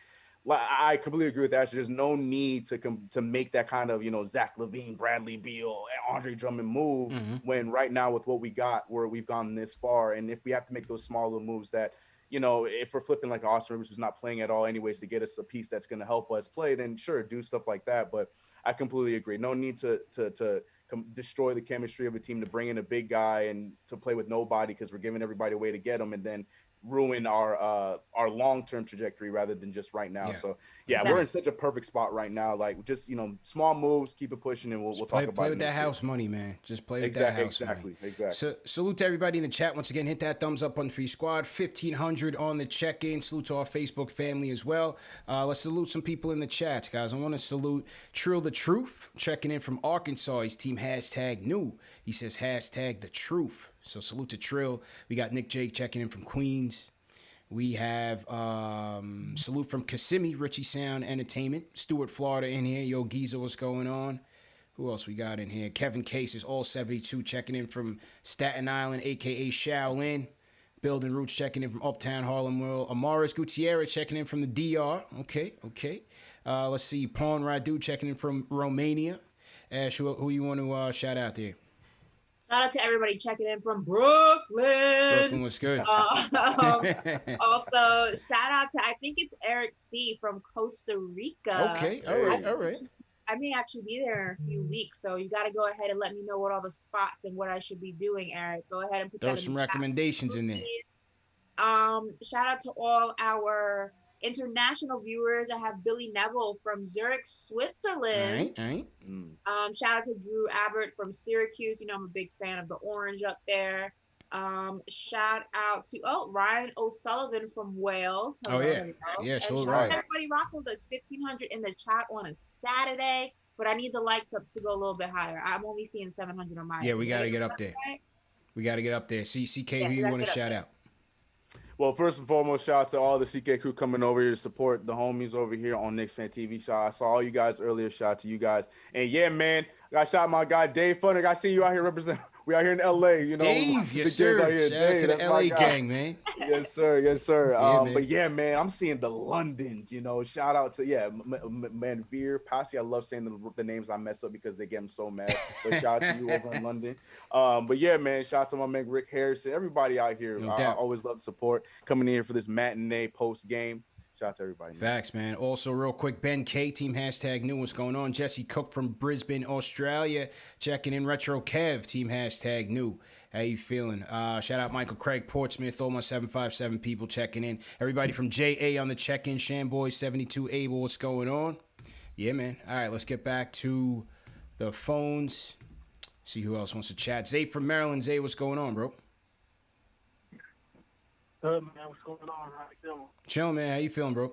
I completely agree with Ashley. There's no need to make that kind of, Zach LaVine, Bradley Beal, Andre Drummond move when right now with what we got, where we've gone this far. And if we have to make those small little moves that, if we're flipping like Austin Rivers, who's not playing at all anyways, to get us a piece that's going to help us play, then sure, do stuff like that. But I completely agree. No need to destroy the chemistry of a team, to bring in a big guy and to play with nobody because we're giving everybody a way to get them, and then ruin our long-term trajectory rather than just right now. So we're in such a perfect spot right now. Like, just small moves, keep it pushing, and we'll talk about it. Play with that house money, man. Just play with that house money. Exactly. So salute to everybody in the chat once again. Hit that thumbs up button for your squad. 1,500 on the check-in. Salute to our Facebook family as well. Let's salute some people in the chat, guys. I want to salute Trill the Truth, checking in from Arkansas. He's team #new. He says #the truth. So salute to Trill. We got Nick J checking in from Queens. We have salute from Kissimmee, Richie Sound Entertainment. Stuart, Florida in here. Yo, Giza, what's going on? Who else we got in here? Kevin Case is all 72 checking in from Staten Island, a.k.a. Shaolin. Building Roots checking in from Uptown Harlem World. Amaris Gutierrez checking in from the DR. Okay. Let's see. Pawn Radu checking in from Romania. Ash, who you want to shout out there? Shout out to everybody checking in from Brooklyn. Brooklyn was good. Also, shout out to, I think it's Eric C. from Costa Rica. Okay, all right. I may actually be there in a few weeks, so you got to go ahead and let me know what all the spots and what I should be doing, Eric. Go ahead and put Throw some recommendations in there. Shout out to all our international viewers. I have Billy Neville from Zurich, Switzerland. All right. Shout out to Drew Abbott from Syracuse. I'm a big fan of the orange up there. Shout out to Ryan O'Sullivan from Wales. Oh, Hello, yeah. hello. Yeah, And salute shout out Ryan. everybody rocking with us. 1,500 in the chat on a Saturday, but I need the likes up to go a little bit higher. I'm only seeing 700 on my. Yeah, we got to get up there. Right? We got to get up there. CK, Yeah, who we you gotta want to get up shout there. out? Well, first and foremost, shout out to all the CK crew coming over here to support the homies over here on KnicksFanTV. Shout, I saw all you guys earlier. Shout out to you guys. And yeah, man, I got shout out my guy Dave Funnick. I see you out here representing. We out here in LA, you know. Dave, the yes, games sir. out here. Shout out Dave, to the that's my LA guy. gang, man. Yes, sir. Yes, sir. Yeah, man. But yeah, man, I'm seeing the Londons, you know. Shout out to, Manveer, Passy. I love saying the names I mess up because they get them so mad. But shout out to you over in London. But yeah, man, shout out to my man Rick Harrison. Everybody out here. No I doubt. always love the support coming in here for this matinee post game. Shout out to everybody. Man. Facts, man. Also, real quick, Ben K, team hashtag new. What's going on? Jesse Cook from Brisbane, Australia, checking in. Retro Kev, team hashtag new. How you feeling? Shout out Michael Craig, Portsmouth, all my 757 people checking in. Everybody from JA on the check-in. Shamboy 72 Able, what's going on? Yeah, man. All right, let's get back to the phones. See who else wants to chat. Zay from Maryland. Zay, what's going on, bro? Good, man. What's going on? How you feeling? Chill, man. How you feeling, bro?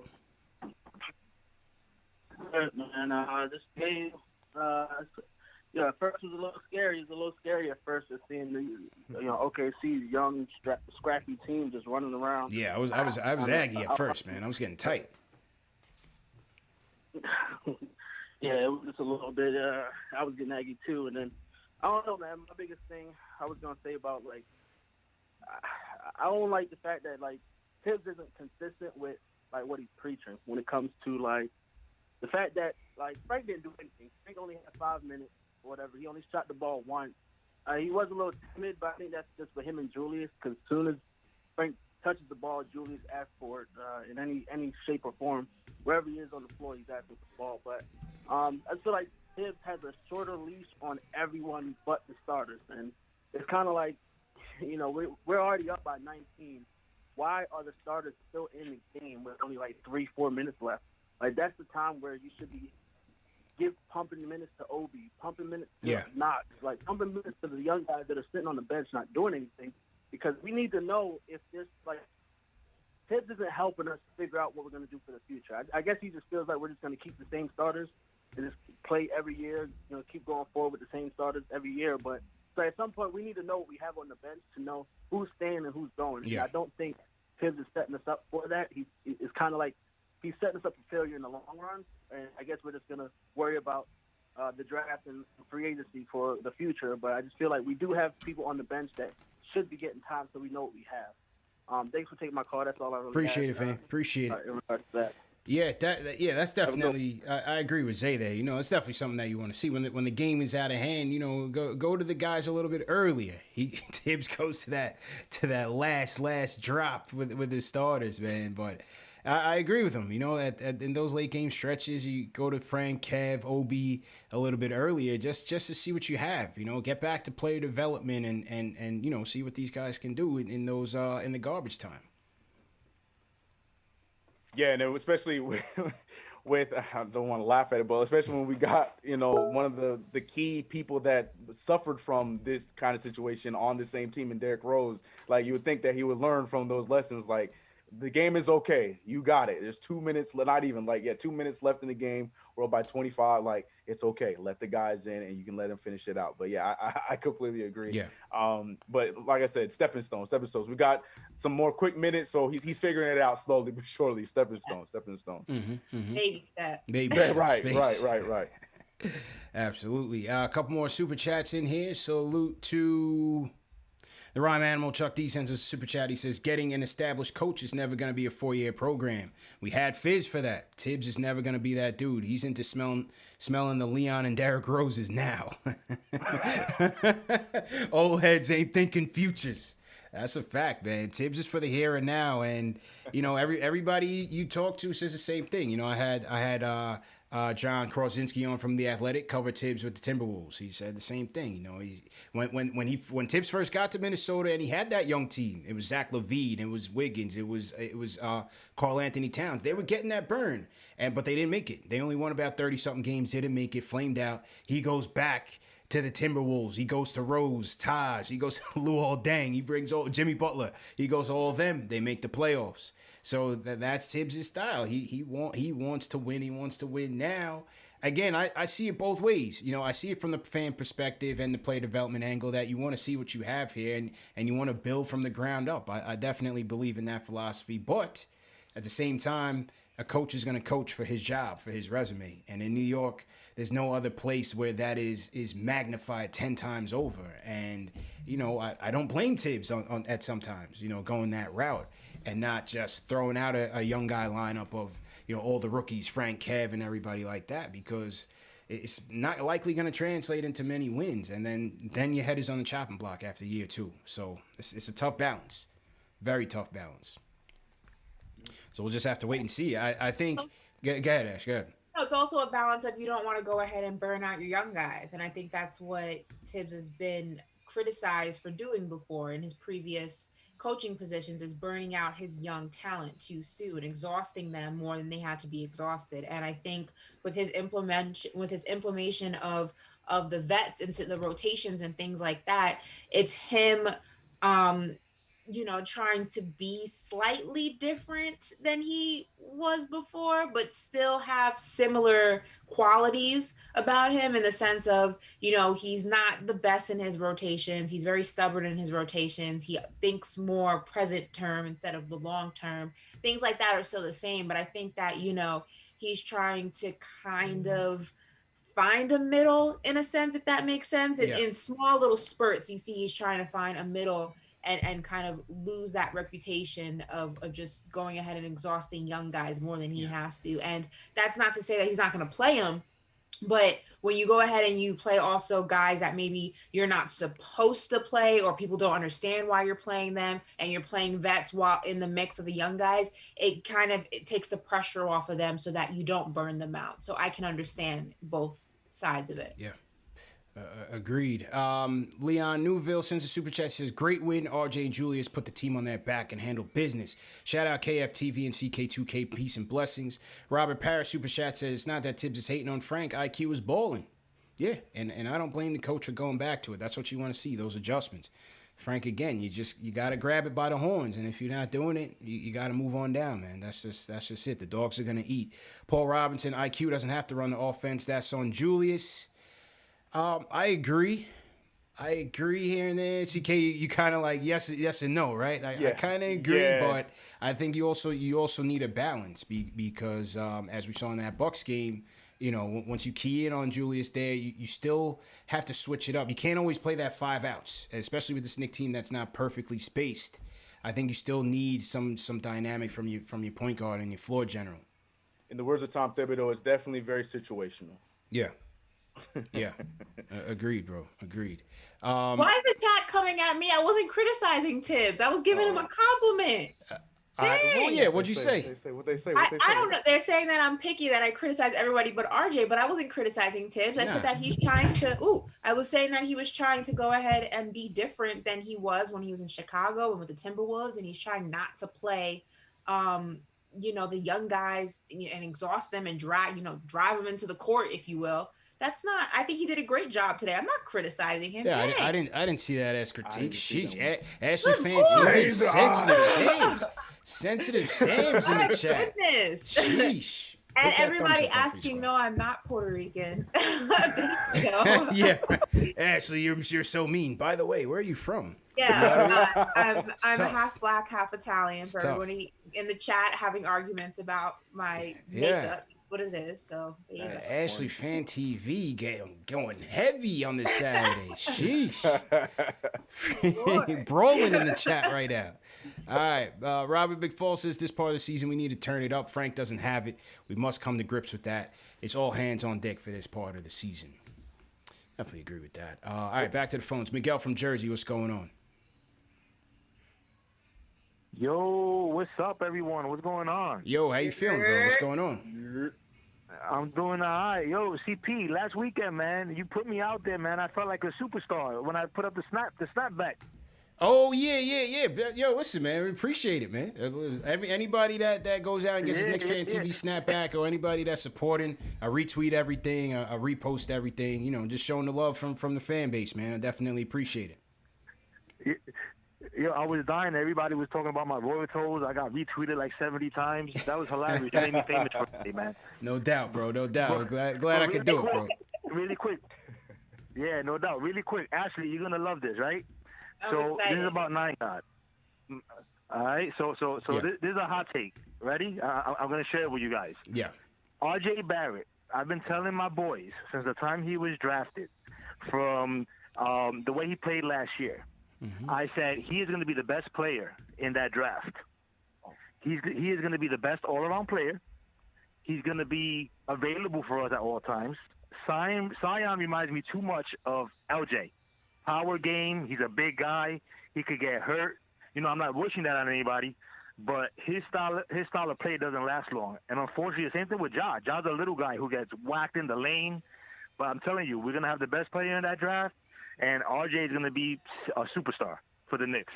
Good, man. This game, at first it was a little scary. It was a little scary at first, just seeing the, OKC young, scrappy team just running around. Yeah, I was aggy at first, man. I was getting tight. Yeah, it was just a little bit. I was getting aggy too, and then I don't know, man. My biggest thing I was gonna say about I don't like the fact that Tibbs isn't consistent with what he's preaching when it comes to the fact that Frank didn't do anything. Frank only had 5 minutes or whatever. He only shot the ball once. He was a little timid, but I think that's just for him and Julius. Because as soon as Frank touches the ball, Julius asks for it in any shape or form. Wherever he is on the floor, he's asking for the ball. But I feel like Tibbs has a shorter leash on everyone but the starters, and it's kind of like, we're already up by 19. Why are the starters still in the game with only 3-4 minutes left? That's the time where you should be pumping minutes to Obi, pumping minutes to Knox, pumping minutes to the young guys that are sitting on the bench not doing anything, because we need to know if this Tibbs isn't helping us figure out what we're going to do for the future. I guess he just feels like we're just going to keep the same starters and just play every year, keep going forward with the same starters every year. But so at some point we need to know what we have on the bench to know who's staying and who's going. Yeah. And I don't think Tibbs is setting us up for that. It's kind of like he's setting us up for failure in the long run, and I guess we're just going to worry about the draft and free agency for the future. But I just feel like we do have people on the bench that should be getting time so we know what we have. Thanks for taking my call. That's all I really Appreciate it, fam. Appreciate it. in regards to that. Yeah, that's definitely. I agree with Zay there. It's definitely something that you want to see when the game is out of hand. Go to the guys a little bit earlier. Tibbs goes to that last drop with his starters, man. But I agree with him. In those late game stretches, you go to Frank, Kev, Obi a little bit earlier just to see what you have. Get back to player development and see what these guys can do in those in the garbage time. Yeah, and especially with I don't want to laugh at it, but especially when we got one of the key people that suffered from this kind of situation on the same team in Derrick Rose. You would think that he would learn from those lessons. The game is okay. You got it. There's 2 minutes, not even 2 minutes left in the game. We're up by 25. It's okay. Let the guys in and you can let them finish it out. But yeah, I completely agree. Yeah. But like I said, stepping stones. We got some more quick minutes, so he's figuring it out slowly but surely. Stepping stones. Baby steps. Baby steps. Right. Absolutely. A couple more super chats in here. Salute to the Rhyme Animal. Chuck D sends us a super chat. He says, getting an established coach is never going to be a 4-year program. We had Fizz for that. Tibbs is never going to be that dude. He's into smelling the Leon and Derrick Roses now. Old heads ain't thinking futures. That's a fact, man. Tibbs is for the here and now. And, everybody you talk to says the same thing. I had John Krasinski on from The Athletic, covered Tibbs with the Timberwolves. He said the same thing. When Tibbs first got to Minnesota and he had that young team, it was Zach LaVine, it was Wiggins, it was Karl Anthony Towns. They were getting that burn, but they didn't make it. They only won about 30-something games, didn't make it, flamed out. He goes back to the Timberwolves. He goes to Rose, Taj. He goes to Luol Deng. He brings all Jimmy Butler. He goes to all of them. They make the playoffs. So that's Tibbs' style. He wants to win. He wants to win now. Again, I see it both ways. You know, I see it from the fan perspective and the player development angle that you want to see what you have here and you want to build from the ground up. I definitely believe in that philosophy. But at the same time, a coach is going to coach for his job, for his resume. And in New York, there's no other place where that is magnified 10 times over. And, you know, I don't blame Tibbs at sometimes, you know, going that route and not just throwing out a young guy lineup of, you know, all the rookies, Frank, Kev, and everybody like that, because it's not likely going to translate into many wins. And then your head is on the chopping block after year 2. So it's a tough balance, very tough balance. So we'll just have to wait and see. I think, go ahead, Ash, go ahead. No, it's also a balance of you don't want to go ahead and burn out your young guys. And I think that's what Tibbs has been criticized for doing before in his previous coaching positions, is burning out his young talent too soon, exhausting them more than they had to be exhausted. And I think with his implementation of the vets into the rotations and things like that, it's him you know, trying to be slightly different than he was before, but still have similar qualities about him in the sense of, you know, he's not the best in his rotations. He's very stubborn in his rotations. He thinks more present term instead of the long term. Things like that are still the same, but I think that, you know, he's trying to kind of find a middle in a sense, if that makes sense. In small little spurts, you see he's trying to find a middle and kind of lose that reputation of just going ahead and exhausting young guys more than he has to. And that's not to say that he's not going to play them, but when you go ahead and you play also guys that maybe you're not supposed to play, or people don't understand why you're playing them, and you're playing vets while in the mix of the young guys, it takes the pressure off of them so that you don't burn them out. So I can understand both sides of it. Yeah. Agreed. Leon Newville sends a super chat, says, great win. RJ and Julius put the team on their back and handled business. Shout out KFTV and CK2K. Peace and blessings. Robert Parrish super chat says, it's not that Tibbs is hating on Frank. IQ is balling. Yeah, and I don't blame the coach for going back to it. That's what you want to see, those adjustments. Frank, again, you got to grab it by the horns, and if you're not doing it, you got to move on down, man. That's just it. The dogs are going to eat. Paul Robinson, IQ doesn't have to run the offense. That's on Julius. I agree here and there. CK, you kind of like yes and no, right? I kind of agree, but I think you also need a balance because as we saw in that Bucks game, you know, once you key in on Julius there, you still have to switch it up. You can't always play that 5 outs, especially with this Knicks team that's not perfectly spaced. I think you still need some dynamic from your point guard and your floor general. In the words of Tom Thibodeau, it's definitely very situational. Yeah. Yeah, agreed, bro. Agreed. Why is the chat coming at me? I wasn't criticizing Tibbs. I was giving him a compliment. Well, yeah, what'd you say? What they say? I don't know. They're saying that I'm picky, that I criticize everybody but RJ, but I wasn't criticizing Tibbs. I said that he's trying to, I was saying that he was trying to go ahead and be different than he was when he was in Chicago and with the Timberwolves, and he's trying not to play, you know, the young guys and exhaust them and drive them into the court, if you will. That's not. I think he did a great job today. I'm not criticizing him. Yeah, I didn't see that as critique. Sheesh, Ashley FanTV, sensitive Sam's in the chat. Goodness. Sheesh. And everybody asking, no, I'm not Puerto Rican. Yeah, Ashley, you're so mean. By the way, where are you from? Yeah, I'm half black, half Italian. For everybody in the chat having arguments about my makeup. What it is, so Ashley FanTV going heavy on this Saturday. Sheesh. Brawling in the chat right now. All right, Robert McFall says this part of the season we need to turn it up. Frank doesn't have it. We must come to grips with that. It's all hands on deck for this part of the season. Definitely agree with that. All right, back to the phones. Miguel from Jersey, what's going on? Yo, what's up, everyone? What's going on? Yo, how you feeling, bro? What's going on? I'm doing all right. Yo, CP, last weekend, man, you put me out there, man. I felt like a superstar when I put up the snapback. Oh yeah. Yo, listen, man, we appreciate it, man. Anybody that goes out and gets his Knicks Fan TV snapback, or anybody that's supporting, I retweet everything, I repost everything. You know, just showing the love from the fan base, man. I definitely appreciate it. Yeah, I was dying. Everybody was talking about my royal toes. I got retweeted like 70 times. That was hilarious. You made me famous for it, man. No doubt, bro. No doubt. Glad I could do it, bro. Really quick. Yeah, no doubt. Really quick. Ashley, you're gonna love this, right? I'm So excited. this is about 9 God. All right. So Yeah. this is a hot take. Ready? I'm gonna share it with you guys. Yeah. RJ Barrett. I've been telling my boys since the time he was drafted, from the way he played last year. Mm-hmm. I said he is going to be the best player in that draft. He is going to be the best all-around player. He's going to be available for us at all times. Zion reminds me too much of LJ. Power game. He's a big guy. He could get hurt. You know, I'm not wishing that on anybody, but his style of play doesn't last long. And unfortunately, the same thing with Ja. Ja's a little guy who gets whacked in the lane. But I'm telling you, we're going to have the best player in that draft. And RJ is going to be a superstar for the Knicks.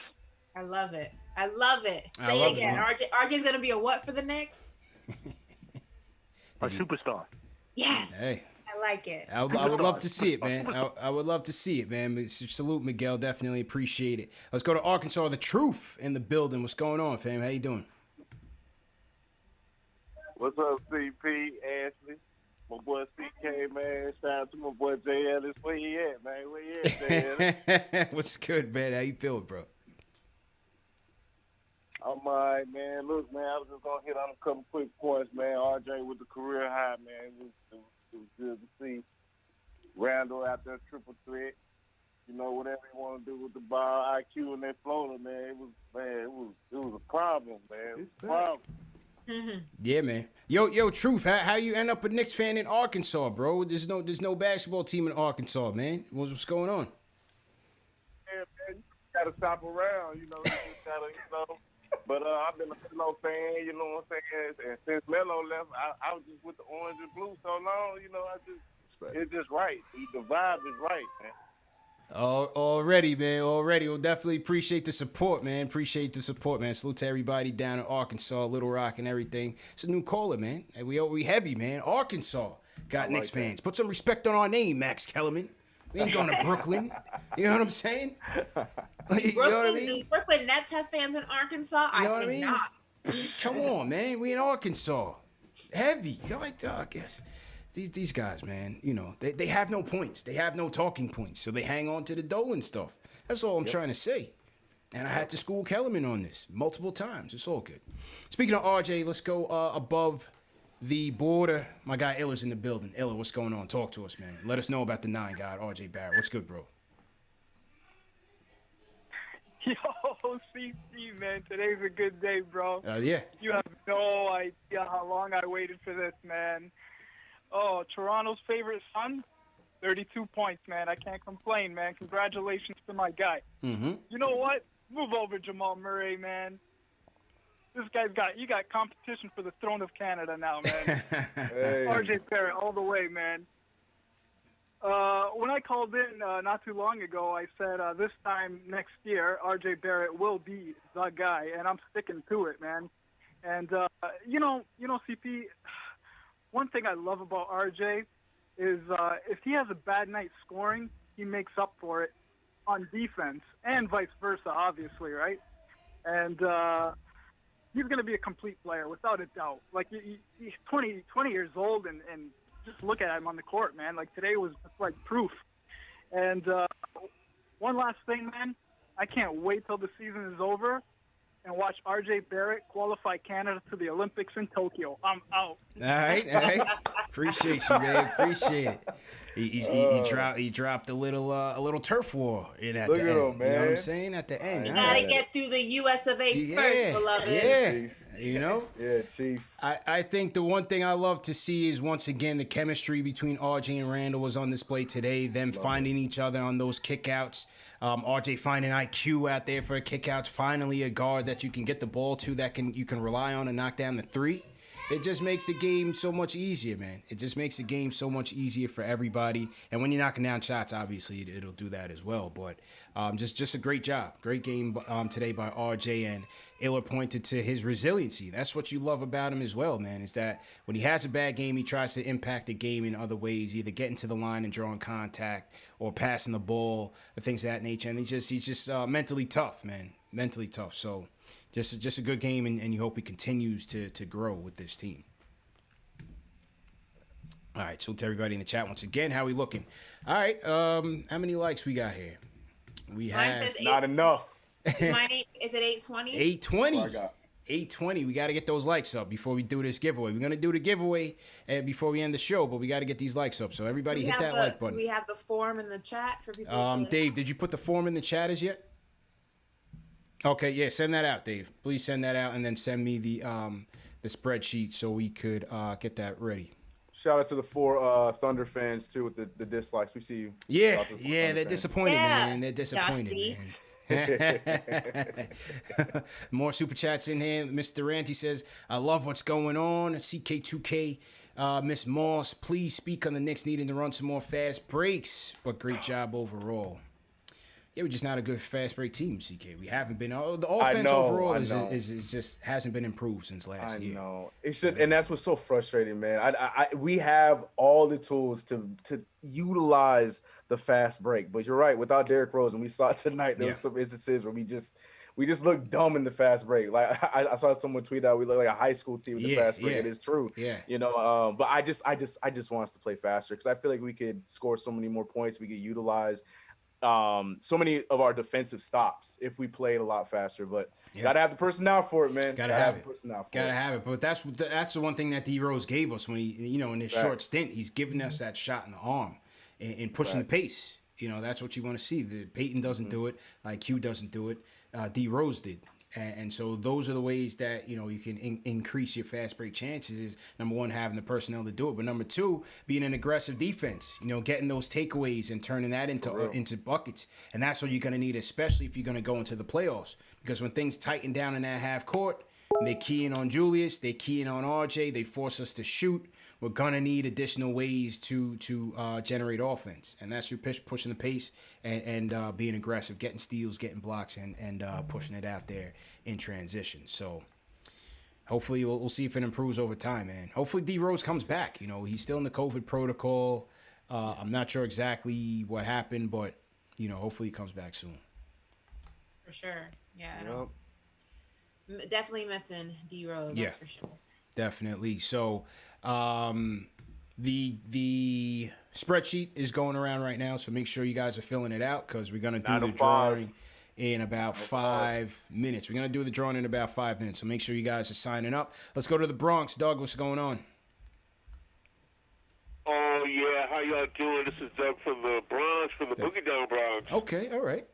I love it. I love it. I Say love it again. it. RJ's gonna be a what for the Knicks? A superstar. Yes. Hey. I like it. I would love to see it, man. I would love to see it, man. But salute, Miguel. Definitely appreciate it. Let's go to Arkansas. The Truth in the building. What's going on, fam? How you doing? What's up, CP, Ashley? My boy CK, man. Shout out to my boy J. Ellis. Where he at, man? Where he at, J. Ellis? What's good, man? How you feeling, bro? I'm all right, man. Look, man, I was just going to hit on a couple quick points, man. RJ with the career high, man. It was good to see. Randle out there, triple threat. You know, whatever you want to do with the ball, IQ and that floater, man. It was a problem, man. It's a problem. Mm-hmm. Yeah, man. Yo, Truth. How you end up a Knicks fan in Arkansas, bro? There's no basketball team in Arkansas, man. What's going on? Yeah, man, you got to stop around, you know. You just got to, you know. But I've been a Melo fan, you know what I'm saying? And since Melo left, I was just with the orange and blue so long, you know, it's just right. The vibe is right, man. Already, man. Already. We'll definitely appreciate the support, man. Appreciate the support, man. Salute to everybody down in Arkansas, Little Rock, and everything. It's a new caller, man. And we heavy, man. Arkansas got Knicks fans. Put some respect on our name, Max Kellerman. We ain't going to Brooklyn. You know what I'm saying? You know what I mean? Do Brooklyn Nets have fans in Arkansas? You know what I think mean? not. Come on, man. We in Arkansas. Heavy. I guess. These guys, man, you know, they have no points. They have no talking points. So they hang on to the Dolan stuff. That's all I'm trying to say. And I had to school Kellerman on this multiple times. It's all good. Speaking of RJ, let's go above the border. My guy Eller's in the building. Eller, what's going on? Talk to us, man. Let us know about the 9 God, RJ Barrett. What's good, bro? Yo, CC, man, today's a good day, bro. Yeah. You have no idea how long I waited for this, man. Oh, Toronto's favorite son, 32 points, man. I can't complain, man. Congratulations to my guy. Mm-hmm. You know what? Move over, Jamal Murray, man. This guy's got competition for the throne of Canada now, man. Hey. RJ Barrett all the way, man. When I called in not too long ago, I said this time next year, RJ Barrett will be the guy, and I'm sticking to it, man. And you know, CP. One thing I love about RJ is if he has a bad night scoring, he makes up for it on defense, and vice versa, obviously, right? And he's going to be a complete player, without a doubt. Like, he's 20 years old, and just look at him on the court, man. Like, today was just, like, proof. And one last thing, man. I can't wait till the season is over and watch RJ Barrett qualify Canada to the Olympics in Tokyo. I'm out. All right. Appreciate you, man. Appreciate it. He dropped a little turf war in at Look the at end. him, man. You know what I'm saying? At the end. You gotta get through the U.S. of A. first, beloved. Yeah. You know? Yeah, Chief. I think the one thing I love to see is, once again, the chemistry between RJ and Randle was on display today. Them finding each other on those kickouts. RJ finding IQ out there for a kickouts. Finally, a guard that you can get the ball to, that you can rely on and knock down the three. it just makes the game so much easier, man. It just makes the game so much easier for everybody. And when you're knocking down shots, obviously it'll do that as well. But just a great job, great game today by RJ, and Eller pointed to his resiliency. That's what you love about him as well, man. Is that when he has a bad game, he tries to impact the game in other ways, either getting to the line and drawing contact, or passing the ball, or things of that nature. And he's just mentally tough, man. Mentally tough. So just a good game, and you hope he continues to grow with this team. All right, so to everybody in the chat once again, how we looking? All right, how many likes we got here? We have not enough. Is it 820? 820. 820. We got to get those likes up before we do this giveaway. We're going to do the giveaway before we end the show, but we got to get these likes up. So everybody hit that like button. Do we have the form in the chat for people? Dave, did you put the form in the chat as yet? Okay, yeah, send that out, Dave. Please send that out, and then send me the spreadsheet so we could get that ready. Shout out to the 4 Thunder fans too with the dislikes. We see you. Yeah, they're disappointed, man. They're disappointed, man. More super chats in here. Mr. Durante says, I love what's going on. CK2K, Miss Moss, please speak on the Knicks needing to run some more fast breaks, but great job overall. Yeah, we're just not a good fast break team, CK. We haven't been. The offense overall is just hasn't been improved since last year. I know. It's just, and that's what's so frustrating, man. We have all the tools to utilize the fast break, but you're right. Without Derrick Rose, and we saw it tonight, there was some instances where we just look dumb in the fast break. Like I saw someone tweet out, we look like a high school team with the fast break. It is true. Yeah. You know, but I just want us to play faster because I feel like we could score so many more points. We could utilize so many of our defensive stops if we played a lot faster, but gotta have the personnel for it, man. Gotta have it. But that's the one thing that D Rose gave us when he, in his short stint, he's giving us that shot in the arm and pushing the pace. That's what you want to see. Peyton doesn't do it. Q doesn't do it. D Rose did. And so those are the ways that, you can increase your fast break chances is, number one, having the personnel to do it. But number two, being an aggressive defense, getting those takeaways and turning that into buckets. And that's what you're going to need, especially if you're going to go into the playoffs. Because when things tighten down in that half court, they key in on Julius, they key in on RJ, they force us to shoot. We're going to need additional ways to generate offense. And that's through pushing the pace and being aggressive, getting steals, getting blocks, and pushing it out there in transition. So hopefully we'll see if it improves over time, man. Hopefully D Rose comes back. He's still in the COVID protocol. I'm not sure exactly what happened, but, hopefully he comes back soon. For sure. Yeah. Definitely missing D Rose. That's for sure. Definitely. So the spreadsheet is going around right now, so make sure you guys are filling it out because we're going to do the drawing in about 5 minutes. We're going to do the drawing in about 5 minutes, so make sure you guys are signing up. Let's go to the Bronx. Doug, what's going on? Oh, yeah. How y'all doing? This is Doug from the Bronx, from the Boogie Down Bronx. Okay, all right.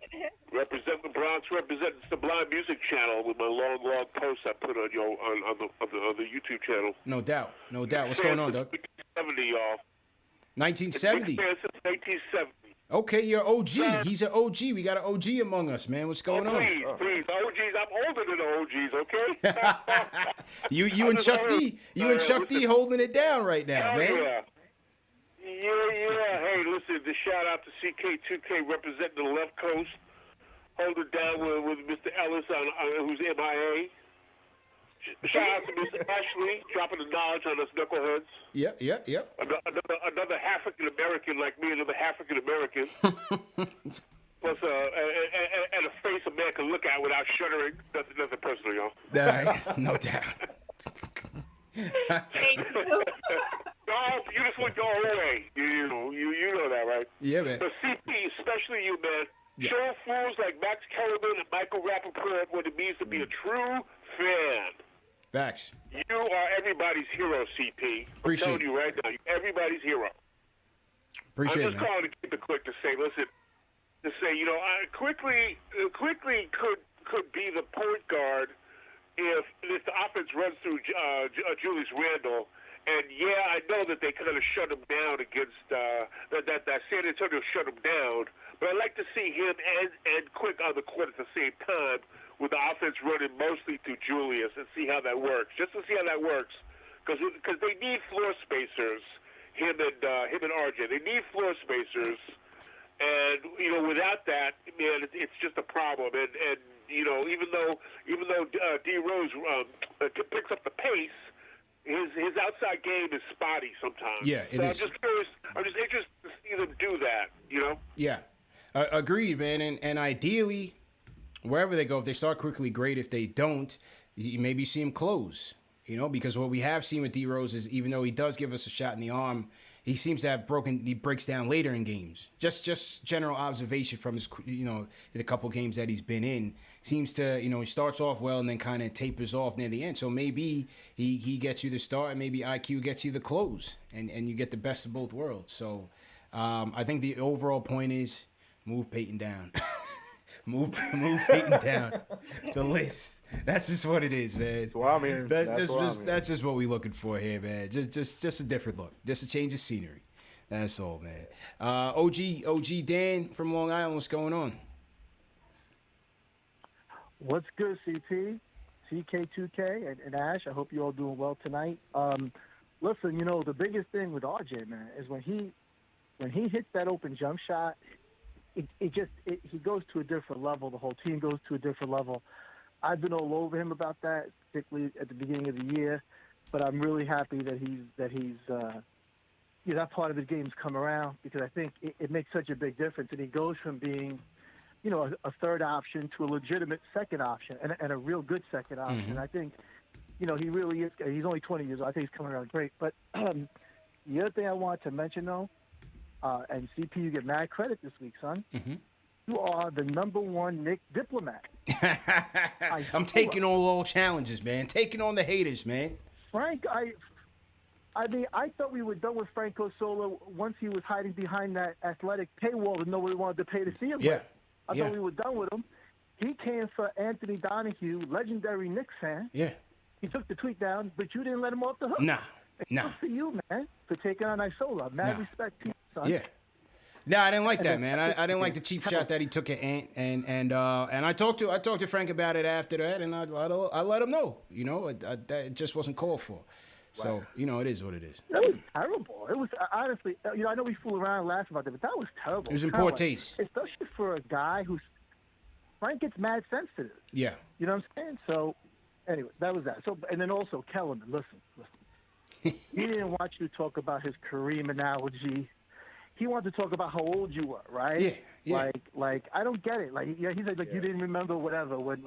Represent the Bronx, represent the Sublime Music Channel with my long posts I put on on the YouTube channel. No doubt. What's going on, Doug? 1970, y'all. 1970? Since 1970. Okay, you're OG. He's an OG. We got an OG among us, man. What's going on? Please, OGs. I'm older than the OGs, okay? you and Chuck D. You and Chuck D holding it down right now, man. Yeah. Hey, listen, the shout out to CK2K representing the left coast. Hold it down with Mr. Ellis, who's MIA. Shout out to Mr. Ashley, dropping the knowledge on us knuckleheads. Yep. Another African-American like me, another African-American. Plus, and a face a man can look at without shuddering. Nothing personal, y'all. No doubt. Thank you. You just went your own way. You know that, right? Yeah, man. But CP, especially you, man. Yeah. Show fools like Max Kellerman and Michael Rappaport what it means to be a true fan. Facts. You are everybody's hero, CP. I'm telling you right now, you're everybody's hero. Appreciate it, I'm just calling to keep it quick to say, listen, Quickley could be the point guard if the offense runs through Julius Randle. And I know that they kind of shut him down against that San Antonio shut him down. But I'd like to see him and Quick on the court at the same time with the offense running mostly through Julius and see how that works. Just to see how that works. because they need floor spacers. Him and RJ, they need floor spacers, and without that, man, it's just a problem. And even though D Rose picks up the pace, his outside game is spotty sometimes. Yeah, it is. I'm just curious. I'm just interested to see them do that. Yeah, agreed, man. And ideally, wherever they go, if they start quickly, great. If they don't, you maybe see him close. Because what we have seen with D Rose is, even though he does give us a shot in the arm, he seems to have he breaks down later in games. Just general observation from his, the couple games that he's been in, seems to, he starts off well and then kind of tapers off near the end. So maybe he gets you the start, and maybe IQ gets you the close, and you get the best of both worlds. So I think the overall point is move Peyton down. Move Peyton down the list. That's just what it is, man. That's what I mean. That's just what we're looking for here, man. Just a different look. Just a change of scenery. That's all, man. OG Dan from Long Island, what's going on? What's good, CP, CK2K, and Ash? I hope you're all doing well tonight. Listen, the biggest thing with RJ, man, is when he hits that open jump shot, he goes to a different level. The whole team goes to a different level. I've been all over him about that, particularly at the beginning of the year. But I'm really happy that that part of his game's come around, because I think it makes such a big difference. And he goes from being, a third option to a legitimate second option, and a real good second option. Mm-hmm. I think, he really is. He's only 20 years old. I think he's coming around great. But the other thing I wanted to mention, though, and CP, you get mad credit this week, son. Mm-hmm. You are the #1 Knicks diplomat. I'm taking on all challenges, man. Taking on the haters, man. Frank, I mean, I thought we were done with Franco Solo once he was hiding behind that athletic paywall that nobody wanted to pay to see him. Yeah. I thought we were done with him. He came for Anthony Donahue, legendary Knicks fan. Yeah. He took the tweet down, but you didn't let him off the hook. Nah. Good for you, man, for taking on Isola. Mad respect to you, son. Yeah. No, I didn't like that, man. I didn't like the cheap shot that he took at Ant, and I talked to Frank about it after that, and I let him know, that it just wasn't called for. So it is what it is. That was terrible. It was honestly, I know we fool around and laugh about that, but that was terrible. It was in poor taste, especially for a guy who's Frank gets mad sensitive. Yeah. You know what I'm saying? So anyway, that was that. So and then also Kellerman, listen. He didn't want you to talk about his Kareem analogy. He wanted to talk about how old you were, right? Yeah. Like I don't get it. Like he's like you didn't remember whatever when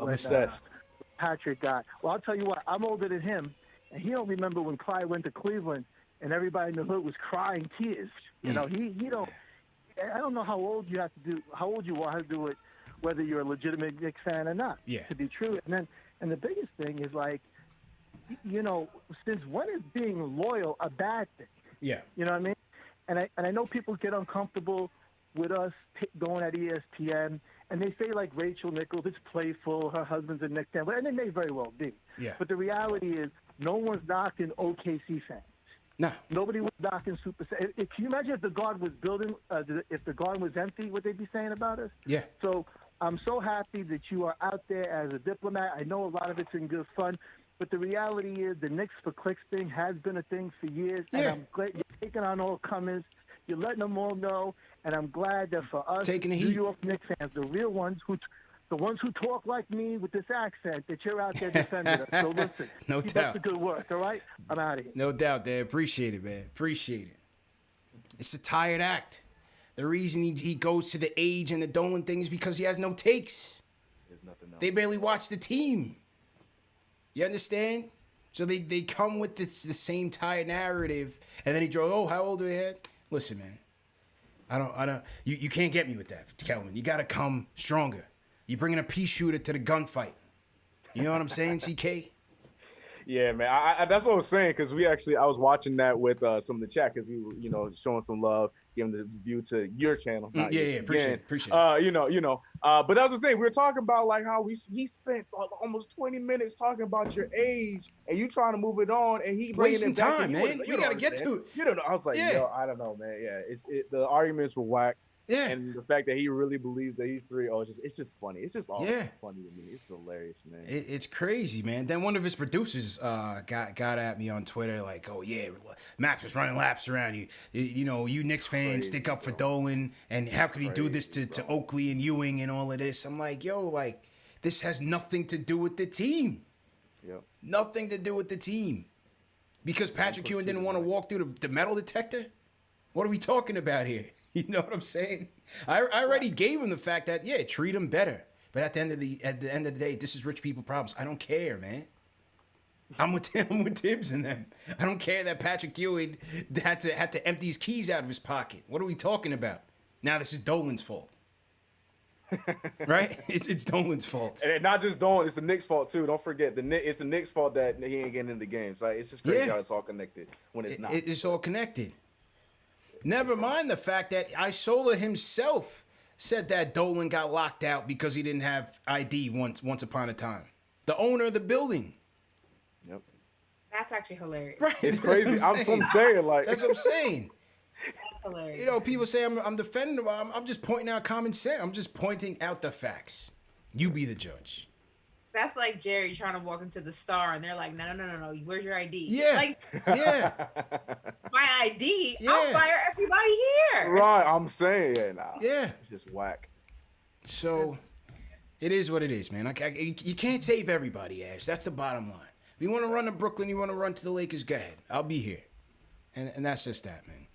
Patrick got. Well, I'll tell you what. I'm older than him, and he don't remember when Clyde went to Cleveland and everybody in the hood was crying tears. He don't. I don't know how old you have to do. How old you are to do it, whether you're a legitimate Knicks fan or not. Yeah. To be true, and the biggest thing is like, since when is being loyal a bad thing? Yeah. You know what I mean? And I know people get uncomfortable with us going at ESPN, and they say like Rachel Nichols, it's playful, her husband's a Knicks fan, and it may very well be. Yeah. But the reality is, no one's knocking OKC fans. No. Nobody was knocking Super. Can you imagine if the Garden was building, if the Garden was empty, what they'd be saying about us? Yeah. So I'm so happy that you are out there as a diplomat. I know a lot of it's in good fun. But the reality is the Knicks for clicks thing has been a thing for years, and I'm glad you're taking on all comers. You're letting them all know, and I'm glad that for us, New York Knicks fans, the real ones the ones who talk like me with this accent, that you're out there defending us. So listen, keep up the good work, all right? I'm out of here. No doubt, Dad. Appreciate it, man. Appreciate it. It's a tired act. The reason he goes to the age and the Dolan thing is because he has no takes. There's nothing else. They barely watch the team. You understand? So they come with the same tired narrative, and then he draws, how old are you? Listen, man, I don't. You can't get me with that, Kellerman. You got to come stronger. You bringing a pea shooter to the gunfight. You know what I'm saying, CK? Yeah, man. I that's what I was saying, because I was watching that with some of the chat, because we were, showing some love, giving the view to your channel. Appreciate it. But that was the thing. We were talking about like how he spent almost 20 minutes talking about your age, and you trying to move it on, and he wasting time, man. We gotta get to it. I was like, yo, I don't know, man. Yeah, the arguments were whack. Yeah. And the fact that he really believes that he's 3, it's just funny. It's just all Yeah. funny to me. It's hilarious, man. It's crazy, man. Then one of his producers got at me on Twitter like, "Oh yeah, Max was running laps around you. You know, you Knicks fans stick up for Dolan, and how could he do this to Oakley and Ewing and all of this?" I'm like, "Yo, like this has nothing to do with the team. Yep. Nothing to do with the team. Because Patrick Ewing didn't want to walk through the metal detector? What are we talking about here? You know what I'm saying? I already gave him the fact that, yeah, treat him better. But at the end of the day, this is rich people problems. I don't care, man. I'm with Tibbs and them. I don't care that Patrick Ewing had to empty his keys out of his pocket. What are we talking about? Now this is Dolan's fault. Right? It's Dolan's fault. And not just Dolan, it's the Knicks' fault too. Don't forget, it's the Knicks' fault that he ain't getting in the games. Like, it's just crazy how it's all connected when it's not. It's all connected. Never mind the fact that Isola himself said that Dolan got locked out because he didn't have ID once upon a time. The owner of the building. Yep. That's actually hilarious. Right. It's crazy. I'm saying, like. That's what I'm saying. That's hilarious. You know, people say I'm defending him. I'm just pointing out common sense. I'm just pointing out the facts. You be the judge. That's like Jerry trying to walk into the Star, and they're like, no. Where's your ID? Yeah. Like, yeah. My ID? Yeah. I'll fire everybody here. Right, I'm saying, Yeah. It's just whack. So, it is what it is, man. You can't save everybody, Ash. That's the bottom line. If you want to run to Brooklyn, you want to run to the Lakers, go ahead. I'll be here. And that's just that, man.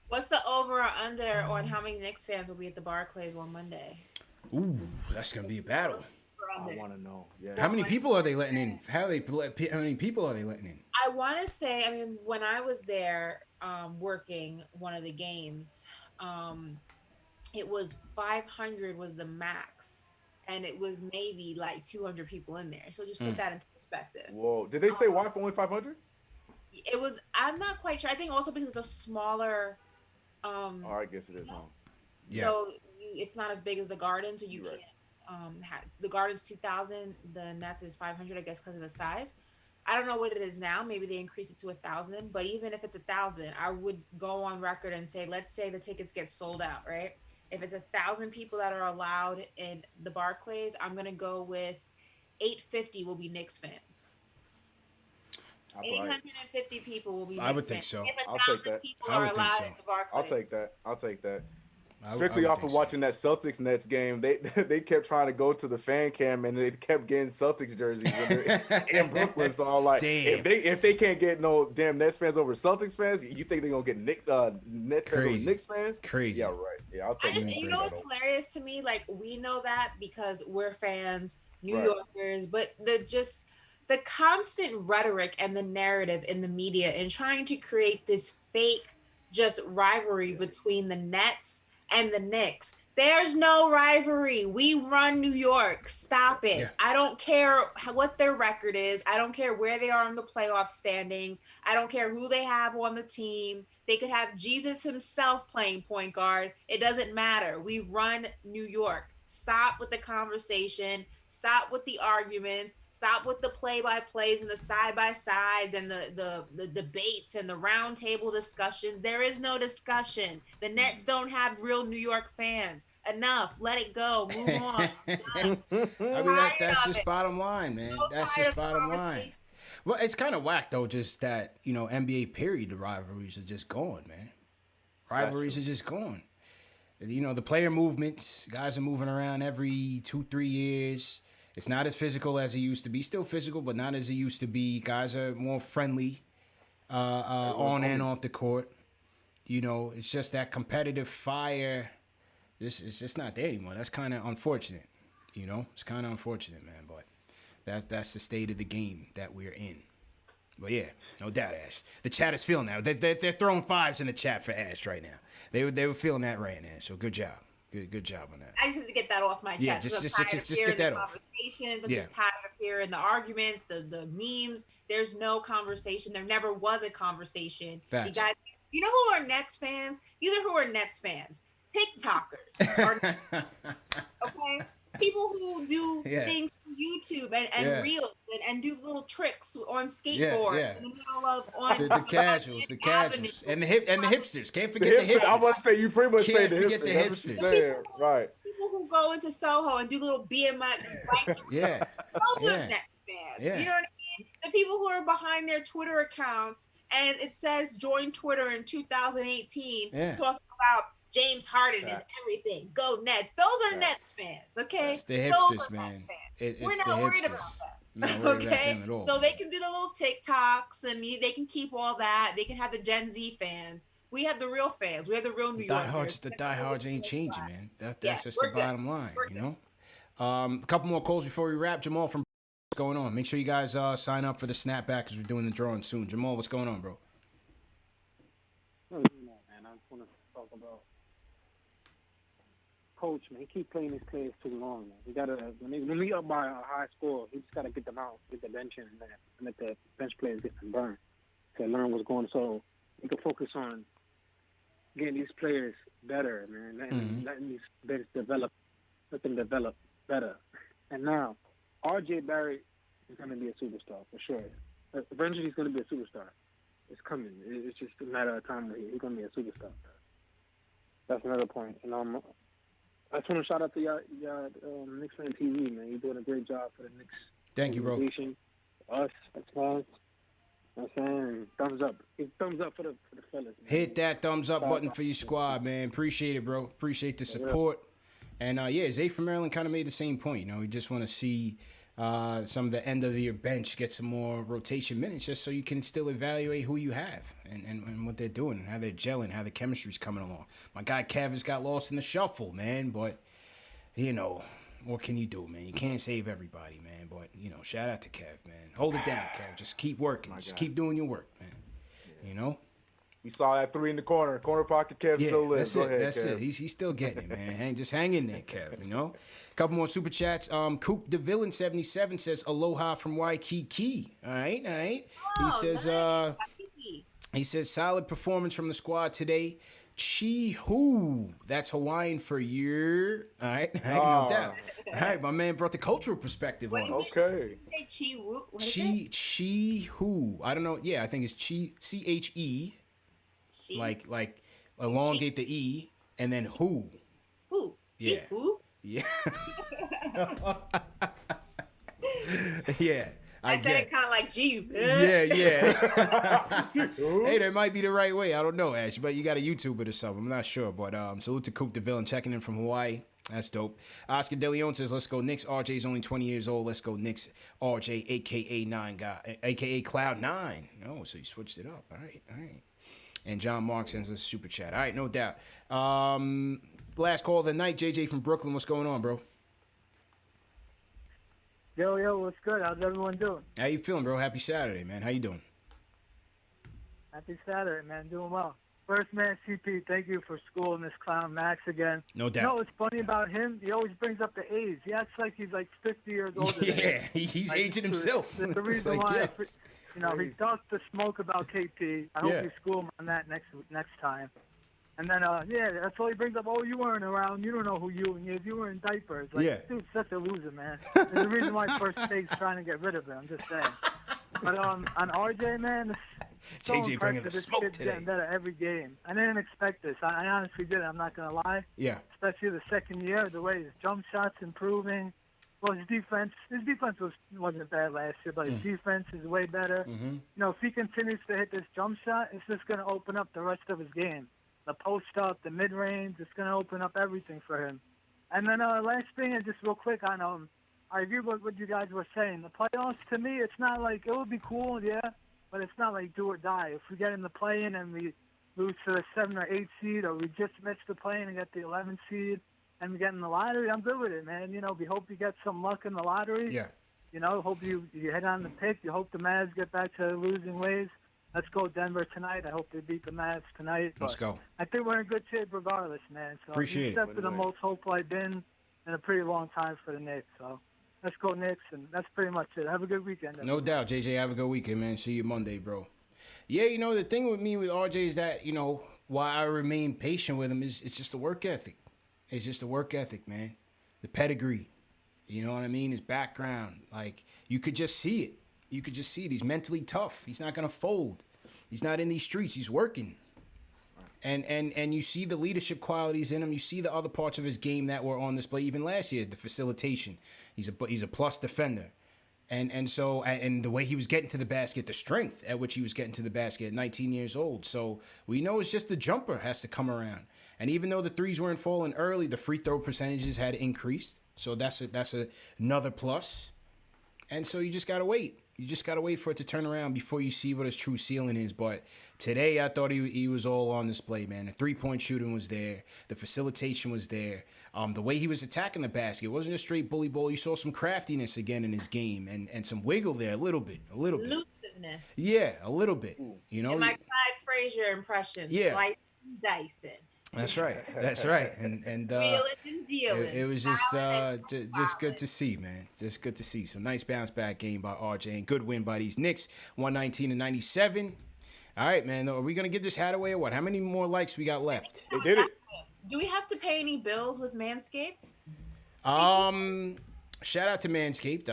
What's the over or under on how many Knicks fans will be at the Barclays on Monday? Ooh, that's going to be a battle. I want to know. Yeah. How many people are they letting in? How many people are they letting in? I want to say, when I was there working one of the games, it was 500 was the max, and it was maybe like 200 people in there. So just put that into perspective. Whoa. Did they say why for only 500? It was, I'm not quite sure. I think also because it's a smaller. I guess it is, huh? Yeah. So it's not as big as the Garden, so you can't. The Garden's 2,000, the Nets is 500, I guess, because of the size. I don't know what it is now. Maybe they increase it to 1,000. But even if it's 1,000, I would go on record and say, let's say the tickets get sold out, right? If it's 1,000 people that are allowed in the Barclays, I'm gonna go with 850 will be Knicks fans. 850 people will be Knicks I would fans. think so. If I'll take that. people are allowed at the Barclays. I'll take that. I Strictly would off of think so. watching that Celtics Nets game, they kept trying to go to the fan cam and they kept getting Celtics jerseys when they're in Brooklyn. So I'm like, Damn. if they can't get no damn Nets fans over Celtics fans, you think they're gonna get Nets fans over Knicks fans? Crazy. Yeah, right. Yeah, I'll take it. You know what's hilarious to me? Like, we know that because we're fans, New Right. Yorkers, but the constant rhetoric and the narrative in the media and trying to create this fake just rivalry between the Nets and the Knicks. There's no rivalry. We run New York. Stop it. Yeah. I don't care what their record is. I don't care where they are in the playoff standings. I don't care who they have on the team. They could have Jesus himself playing point guard. It doesn't matter. We run New York. Stop with the conversation. Stop with the arguments. Stop with the play-by-plays and the side-by-sides and the debates and the round-table discussions. There is no discussion. The Nets don't have real New York fans. Enough. Let it go. Move on. That's just bottom line, man. That's just bottom line. Well, it's kind of whack, though, just that, NBA period, the rivalries are just gone, man. Rivalries are just gone. The player movements, guys are moving around every 2-3 years. It's not as physical as it used to be. Still physical, but not as it used to be. Guys are more friendly on and off the court. It's just that competitive fire. It's just not there anymore. That's kind of unfortunate. It's kind of unfortunate, man. But that's the state of the game that we're in. But yeah, no doubt, Ash. The chat is feeling that. They're throwing fives in the chat for Ash right now. They were feeling that right now. So good job. Good job on that. I just have to get that off my chest. Yeah, just get that off. I'm just tired of hearing the arguments, the memes. There's no conversation. There never was a conversation. Facts. You know who are Nets fans? These are who are Nets fans. TikTokers. Okay? People who do things on YouTube and reels and do little tricks on skateboards in the middle of the casuals, and the hipsters. Can't forget the hipsters. I want to say you pretty much say the forget hipsters. the hipsters. Right. People who go into Soho and do little BMX biking. Those are Nets fans. You know what I mean? The people who are behind their Twitter accounts and it says join Twitter in 2018 talking about James Harden is everything. Go Nets. Those are Nets fans, okay? It's the hipsters, man. We're not worried about that. Okay? So they can do the little TikToks and they can keep all that. They can have the Gen Z fans. We have the real fans. We have the real New Yorkers. The diehards ain't changing, man. That's just the bottom line, you know? A couple more calls before we wrap. Jamal from what's going on? Make sure you guys sign up for the snapback because we're doing the drawing soon. Jamal, what's going on, bro? Man, I just want to talk about coach, man. He keep playing his players too long, man. We gotta when we up by a high score, he just gotta get them out, get the bench in, man, and let the bench players get some burn to learn what's going on. So we can focus on getting these players better, man, letting these players develop, let them develop better. And now, RJ Barrett is going to be a superstar for sure. Eventually, he's going to be a superstar. It's coming. It's just a matter of time where he's going to be a superstar. That's another point. And I just want to shout out to y'all KnicksFanTV, man. You're doing a great job for the Knicks. Thank you, bro. Us, as fans. You know what I'm saying? Thumbs up. Thumbs up for the fellas. Man. Hit that thumbs up button for your squad, man. Appreciate it, bro. Appreciate the support. And Zay from Maryland kind of made the same point. You know, we just want to see some of the end of your bench get some more rotation minutes just so you can still evaluate who you have and what they're doing, how they're gelling, how the chemistry's coming along. My guy Kev has got lost in the shuffle, man, but, you know, what can you do, man? You can't save everybody, man, but, you know, shout out to Kev, man. Hold it down, Kev. Just keep working. Just keep doing your work, man. You know? We saw that three in the corner pocket. Kev still lives. Go ahead, Kev. He's still getting it, man. Just hang in there, Kev. You know. A couple more super chats. Coop DeVillain 77 says aloha from Waikiki. All right. He says solid performance from the squad today. Chi-hoo. That's Hawaiian for year. All right, no doubt. All right, my man brought the cultural perspective on it. Okay. Chi-hoo. I don't know. Yeah, I think it's CHE. Like elongate the E and then who. Who? Yeah. Who? Yeah. Yeah. I said it kind of like G. Yeah. Hey, that might be the right way. I don't know, Ash, but you got to YouTube it or something. I'm not sure. But salute to Coop DeVille checking in from Hawaii. That's dope. Oscar De Leon says, let's go Knicks. RJ's only 20 years old. Let's go Knicks. RJ, a.k.a. 9 guy, a.k.a. Cloud 9. Oh, so you switched it up. All right. And John Mark sends us a super chat. All right, no doubt. Last call of the night. JJ from Brooklyn. What's going on, bro? Yo, what's good? How's everyone doing? How you feeling, bro? Happy Saturday, man. How you doing? Happy Saturday, man. Doing well. First, man, CP, thank you for schooling this clown Max again. No doubt. You know what's funny about him? He always brings up the age. He acts like he's like 50 years older than him. He's like, aging himself. That's the reason why, he talks the smoke about KP. I hope you school him on that next time. And then, that's all he brings up. Oh, you weren't around. You don't know who Ewing is. You were in diapers. Like, dude's such a loser, man. There's a reason why First State's trying to get rid of him. I'm just saying. But on RJ, man, so JJ bringing the smoke kid's today. Getting better every game. I didn't expect this. I honestly didn't. I'm not going to lie. Yeah. Especially the second year, the way his jump shot's improving. Well, his defense wasn't bad last year, but his defense is way better. Mm-hmm. You know, if he continues to hit this jump shot, it's just going to open up the rest of his game. The post-up, the mid-range, it's going to open up everything for him. And then last thing, and just real quick on I agree with what you guys were saying. The playoffs, to me, it's not like, it would be cool, but it's not like do or die. If we get in the play-in and we lose to the 7 or 8 seed, or we just miss the play-in and get the 11th seed, and we get in the lottery, I'm good with it, man. You know, we hope you get some luck in the lottery. Yeah. You know, hope you hit on the pick. You hope the Mavs get back to losing ways. Let's go Denver tonight. I hope they beat the Mavs tonight. Let's go. I think we're in good shape regardless, man. So Appreciate it. For the most hopeful I've been in a pretty long time for the Knicks. So let's go Knicks, and that's pretty much it. Have a good weekend. No doubt, JJ. Have a good weekend, man. See you Monday, bro. Yeah, you know, the thing with me with RJ is that, you know, why I remain patient with him is it's just the work ethic. It's just the work ethic, man. The pedigree. You know what I mean? His background. Like, you could just see it. You could just see it. He's mentally tough. He's not gonna fold. He's not in these streets. He's working. And you see the leadership qualities in him. You see the other parts of his game that were on display even last year. The facilitation. He's a plus defender. And so the way he was getting to the basket, the strength at which he was getting to the basket at 19 years old. So we know it's just the jumper has to come around. And even though the threes weren't falling early, the free throw percentages had increased. So that's another plus. And so you just gotta wait. You just gotta wait for it to turn around before you see what his true ceiling is. But today I thought he was all on display, man. The 3-point shooting was there. The facilitation was there. The way he was attacking the basket, it wasn't a straight bully ball. You saw some craftiness again in his game and some wiggle there a little bit. Elusiveness. Yeah, a little bit. You know, And my Clyde Frazier impression. Yeah. Slice and dicing. That's right. That's right. And Wheeling and dealing. it was just good to see, man. Just good to see. Some nice bounce back game by RJ and good win by these Knicks, 119-97. All right, man. Are we gonna give this hat away or what? How many more likes we got left? They did it. Do we have to pay any bills with Manscaped? Shout out to Manscaped.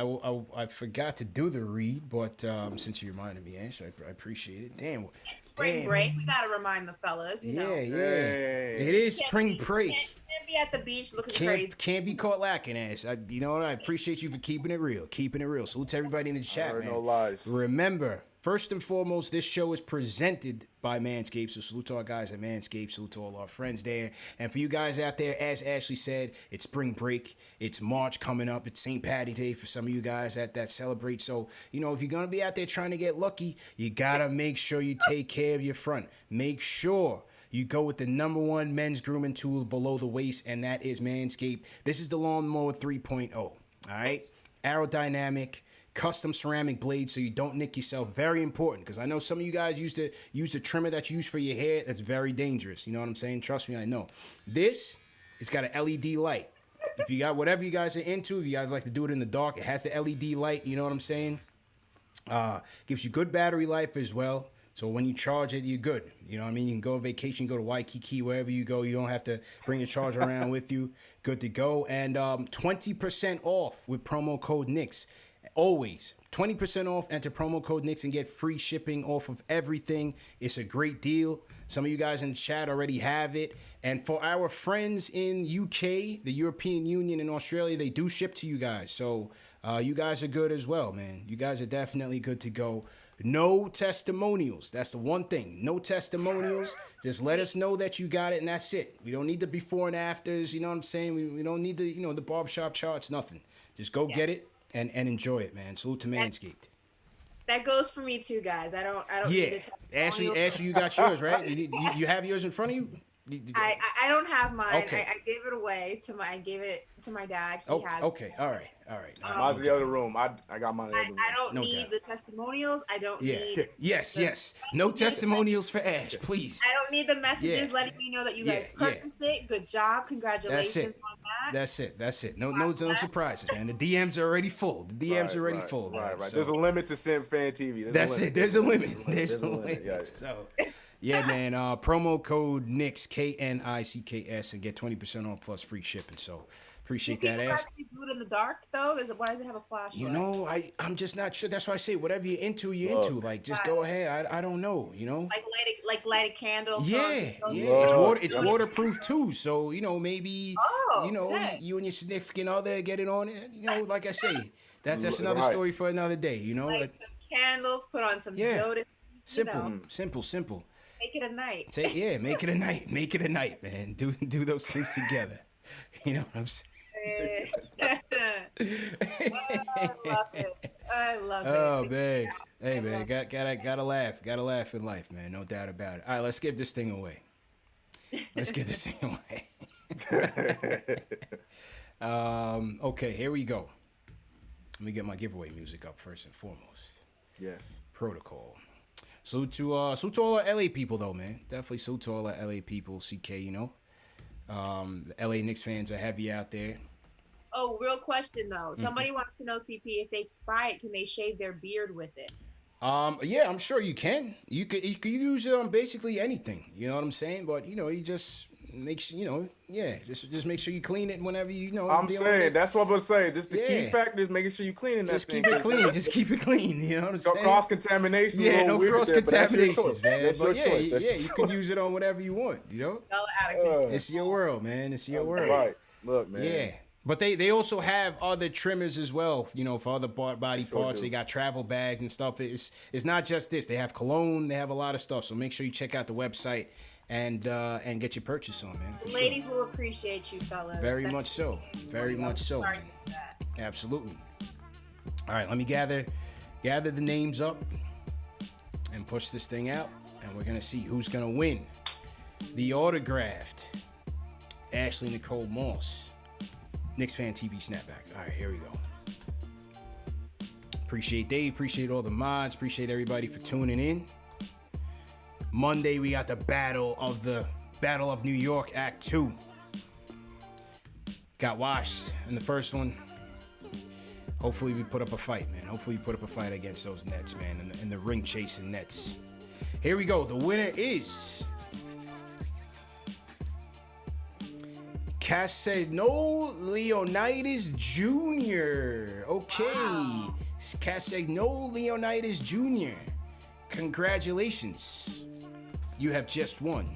I forgot to do the read, but since you reminded me, Ash, I appreciate it. Damn. Spring break. We gotta remind the fellas. You know. It is spring break. Can't be at the beach looking crazy. Can't be caught lacking, Ash. You know what? I appreciate you for keeping it real. Keeping it real. Salute to everybody in the chat, man. No lies. Remember, first and foremost, this show is presented by Manscaped. So salute to our guys at Manscaped. Salute to all our friends there. And for you guys out there, as Ashley said, it's spring break. It's March coming up. It's St. Patty's Day for some of you guys that celebrate. So, you know, if you're going to be out there trying to get lucky, you got to make sure you take care of your front. Make sure you go with the #1 men's grooming tool below the waist, and that is Manscaped. This is the Lawnmower 3.0. All right? Aerodynamic, custom ceramic blade so you don't nick yourself. Very important, because I know some of you guys use the trimmer that you use for your hair. That's very dangerous. You know what I'm saying? Trust me, I know. This, it's got an LED light. If you got whatever you guys are into, if you guys like to do it in the dark, it has the LED light. You know what I'm saying? Gives you good battery life as well. So when you charge it, you're good. You know what I mean? You can go on vacation, go to Waikiki, wherever you go. You don't have to bring your charger around with you. Good to go. And 20% off with promo code Knicks. Always 20% off. Enter promo code Knicks and get free shipping off of everything. It's a great deal. Some of you guys in the chat already have it. And for our friends in UK, the European Union, and Australia, they do ship to you guys. So you guys are good as well, man. You guys are definitely good to go. No testimonials. That's the one thing. No testimonials. Just let us know that you got it, and that's it. We don't need the before and afters. You know what I'm saying? We don't need the the barbershop charts. Nothing. Just go get it and enjoy it, man. Salute to Manscaped. That goes for me too, guys. I don't. Yeah, Need a Ashley, you got yours, right? You have yours in front of you. I don't have mine. Okay. I gave it away to my. I gave it to my dad. He has. Okay. All right. Mine's in the other room. I got mine in the other room. I don't need the testimonials. I don't need. Yes. No testimonials for Ash, please. I don't need the messages letting me know that you guys purchased it. Good job. Congratulations on that. That's it. No surprises, man. The DMs are already full. Full. Right. So, there's a limit to Fan TV. There's a limit. There's a limit. Yeah. So, yeah, man. Promo code Knicks, KNICKS, and get 20% off plus free shipping. So appreciate that, Ash. Do it in the dark though? Why does it have a flashlight? You know, I'm just not sure. That's why I say whatever you're into, you're into. Like, just go ahead. I don't know. You know. Like light a candle. Yeah. It's waterproof too. So maybe you and your significant other get it on. Like I say, that's another story for another day. Like some candles, put on some Jodeci. Simple. Make it a night. Make it a night. Make it a night, man. Do those things together. You know what I'm saying? I love it. Oh, man. Hey, man, gotta laugh. Gotta laugh in life, man. No doubt about it. All right, let's give this thing away. Okay, here we go. Let me get my giveaway music up first and foremost. Yes. Protocol. Salute to all our LA people, though, man. Definitely salute to all our LA people. CK, the LA Knicks fans are heavy out there. Oh, real question though. Somebody wants to know, CP, if they buy it, can they shave their beard with it? Yeah, I'm sure you can. You could use it on basically anything. You know what I'm saying? But you just make sure, just make sure you clean it whenever I'm saying that's what I'm gonna say. Just the key factor is making sure you cleaning that Just thing. keep it clean. Just keep it clean. You know what I'm saying? Cross contamination. Yeah, no cross contaminations, man. But you can use it on whatever you want. It's your world, man. It's your world. Right. Look, man. Yeah. But they also have other trimmers as well, for other body parts. They got travel bags and stuff. It's not just this. They have cologne. They have a lot of stuff. So make sure you check out the website and get your purchase on, man. Ladies will appreciate you, fellas. Very much so. Very much so. Man. Absolutely. All right, let me gather the names up and push this thing out, and we're gonna see who's gonna win the autographed Ashley Nicole Moss KnicksFanTV snapback. All right, here we go. Appreciate Dave. Appreciate all the mods. Appreciate everybody for tuning in. Monday, we got the Battle of New York Act 2. Got washed in the first one. Hopefully, we put up a fight, man. Hopefully, we put up a fight against those Nets, man, and the ring-chasing Nets. Here we go. The winner is Casegno Leonidas Jr. Okay. Wow. Casegno Leonidas Jr. Congratulations. You have just won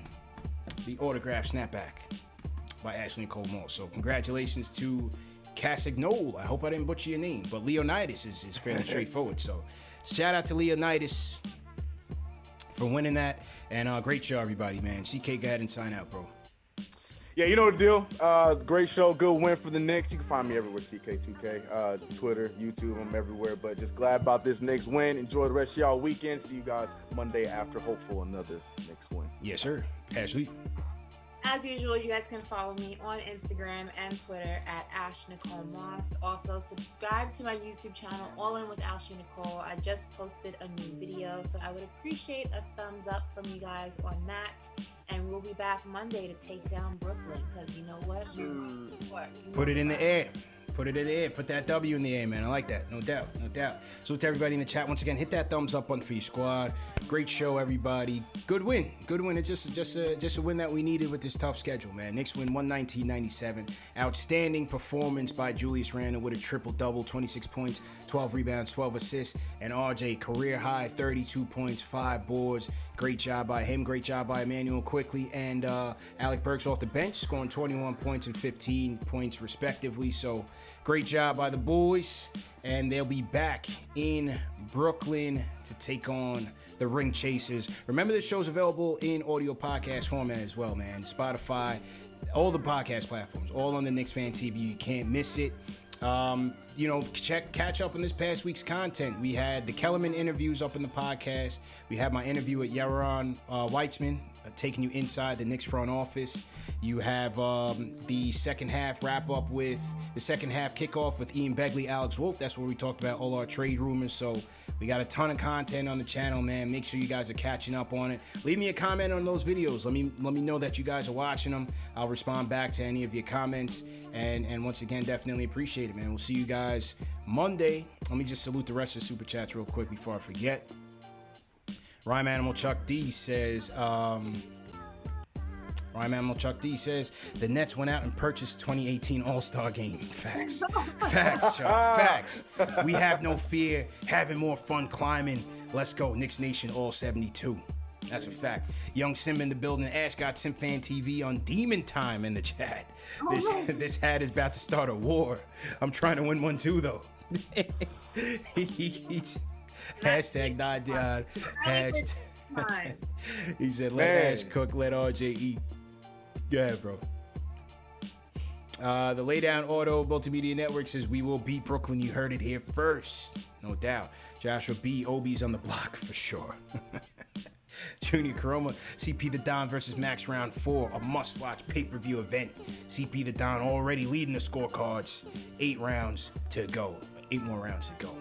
the autograph snapback by Ashley Nicole Moss. So congratulations to Casegno. I hope I didn't butcher your name, but Leonidas is fairly straightforward. So shout out to Leonidas for winning that. And great show, everybody, man. CK, go ahead and sign out, bro. Yeah, you know the deal. Great show, good win for the Knicks. You can find me everywhere, CK2K, Twitter, YouTube, I'm everywhere. But just glad about this Knicks win. Enjoy the rest of y'all weekend. See you guys Monday after, hopeful another Knicks win. Yes, sir. Ashley. As usual, you guys can follow me on Instagram and Twitter at Ash Nicole Moss. Also, subscribe to my YouTube channel, All In with Ashley Nicole. I just posted a new video, so I would appreciate a thumbs up from you guys on that. And we'll be back Monday to take down Brooklyn, because you know what? Put it in the air. Put it in the air. Put that W in the air, man. I like that. No doubt. No doubt. So to everybody in the chat, once again, hit that thumbs up button for your squad. Great show, everybody. Good win. Good win. It's just a win that we needed with this tough schedule, man. Knicks win 119-97. Outstanding performance by Julius Randle with a triple-double, 26 points, 12 rebounds, 12 assists. And RJ, career high, 32 points, 5 boards. Great job by him. Great job by Emmanuel Quickley. And Alec Burks off the bench, scoring 21 points and 15 points respectively. So great job by the boys. And they'll be back in Brooklyn to take on the Ring Chasers. Remember, the show's available in audio podcast format as well, man. Spotify, all the podcast platforms, all on the KnicksFanTV. You can't miss it. Catch up on this past week's content. We had the Kellerman interviews up in the podcast. We had my interview with Yaron Weitzman, taking you inside the Knicks front office. You have the second half wrap up with the second half kickoff with Ian Begley, Alex Wolf. That's where we talked about all our trade rumors. So we got a ton of content on the channel, man. Make sure you guys are catching up on it. Leave me a comment on those videos. Let me know that you guys are watching them. I'll respond back to any of your comments. And once again, definitely appreciate it, man. We'll see you guys Monday. Let me just salute the rest of the super chats real quick before I forget. Rhyme Animal Chuck D says, the Nets went out and purchased 2018 All-Star game. Facts. Facts, Chuck. Facts. We have no fear. Having more fun climbing. Let's go. Knicks Nation all 72. That's a fact. Young Sim in the building. Ash got SimFanTV on Demon Time in the chat. This hat is about to start a war. I'm trying to win one too, though. Hashtag not hashtag. He said, let Ash cook, let RJ eat. Go ahead, bro. The Laydown Auto Multimedia Network says, we will beat Brooklyn. You heard it here first. No doubt. Joshua B. Obi's on the block for sure. Junior Karoma, CP the Don versus Max Round 4, a must-watch pay-per-view event. CP the Don already leading the scorecards. 8 rounds to go. 8 more rounds to go.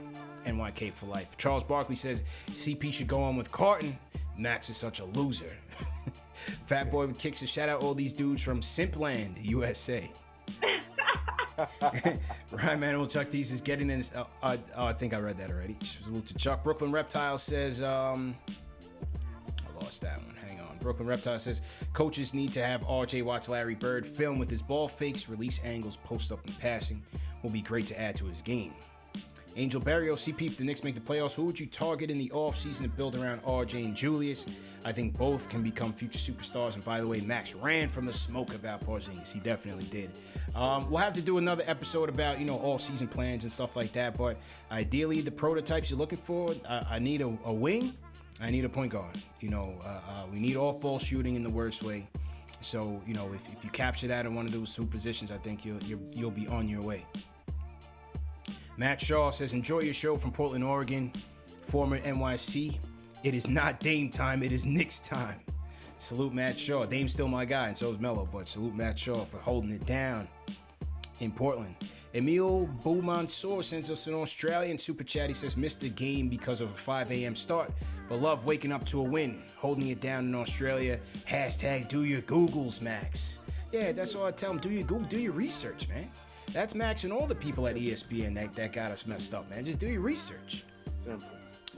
NYK for life. Charles Barkley says, CP should go on with Carton. Max is such a loser. Fat Boy with Kicks a shout out all these dudes from Simpland, USA. Ryan Manuel Chuck D is getting in. I think I read that already. Salute to Chuck. Brooklyn Reptile says, I lost that one. Hang on. Brooklyn Reptile says, coaches need to have RJ watch Larry Bird film with his ball fakes, release angles, post up and passing. Will be great to add to his game. Angel Barrio, CP, if the Knicks make the playoffs, who would you target in the offseason to build around RJ and Julius? I think both can become future superstars. And by the way, Max ran from the smoke about Porzingis. He definitely did. We'll have to do another episode about, all season plans and stuff like that. But ideally, the prototypes you're looking for, I need a wing. I need a point guard. We need off-ball shooting in the worst way. So, if you capture that in one of those two positions, I think you'll be on your way. Matt Shaw says, enjoy your show from Portland, Oregon. Former NYC. It is not Dame time. It is Knicks time. Salute Matt Shaw. Dame's still my guy, and so is Melo. But salute Matt Shaw for holding it down in Portland. Emil Beaumansour sends us an Australian super chat. He says, missed the game because of a 5 a.m. start, but love waking up to a win. Holding it down in Australia. Hashtag do your Googles, Max. Yeah, that's all I tell him. Do your Google, do your research, man. That's Max and all the people at ESPN that got us messed up, man. Just do your research. Simple.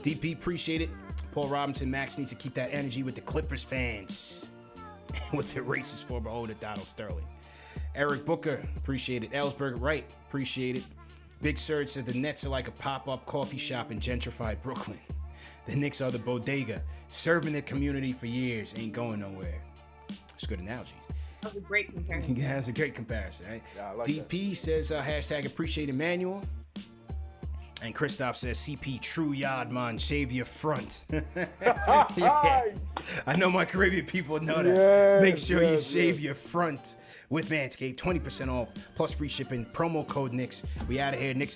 DP, appreciate it. Paul Robinson, Max needs to keep that energy with the Clippers fans. With the racist former owner, Donald Sterling. Eric Booker, appreciate it. Ellsberg, right, appreciate it. Big Surge said the Nets are like a pop-up coffee shop in gentrified Brooklyn. The Knicks are the bodega, serving the community for years, ain't going nowhere. It's a good analogy. That was a great comparison. Yeah, that's a great comparison, right? Yeah, I like DP that. says, hashtag appreciate Emmanuel. And Christoph says, CP, true Yardman, shave your front. Yeah. I know my Caribbean people know that. Yes, Make sure you yes, shave your front with Manscaped. 20% off, plus free shipping. Promo code Knicks. We out of here. Knicks.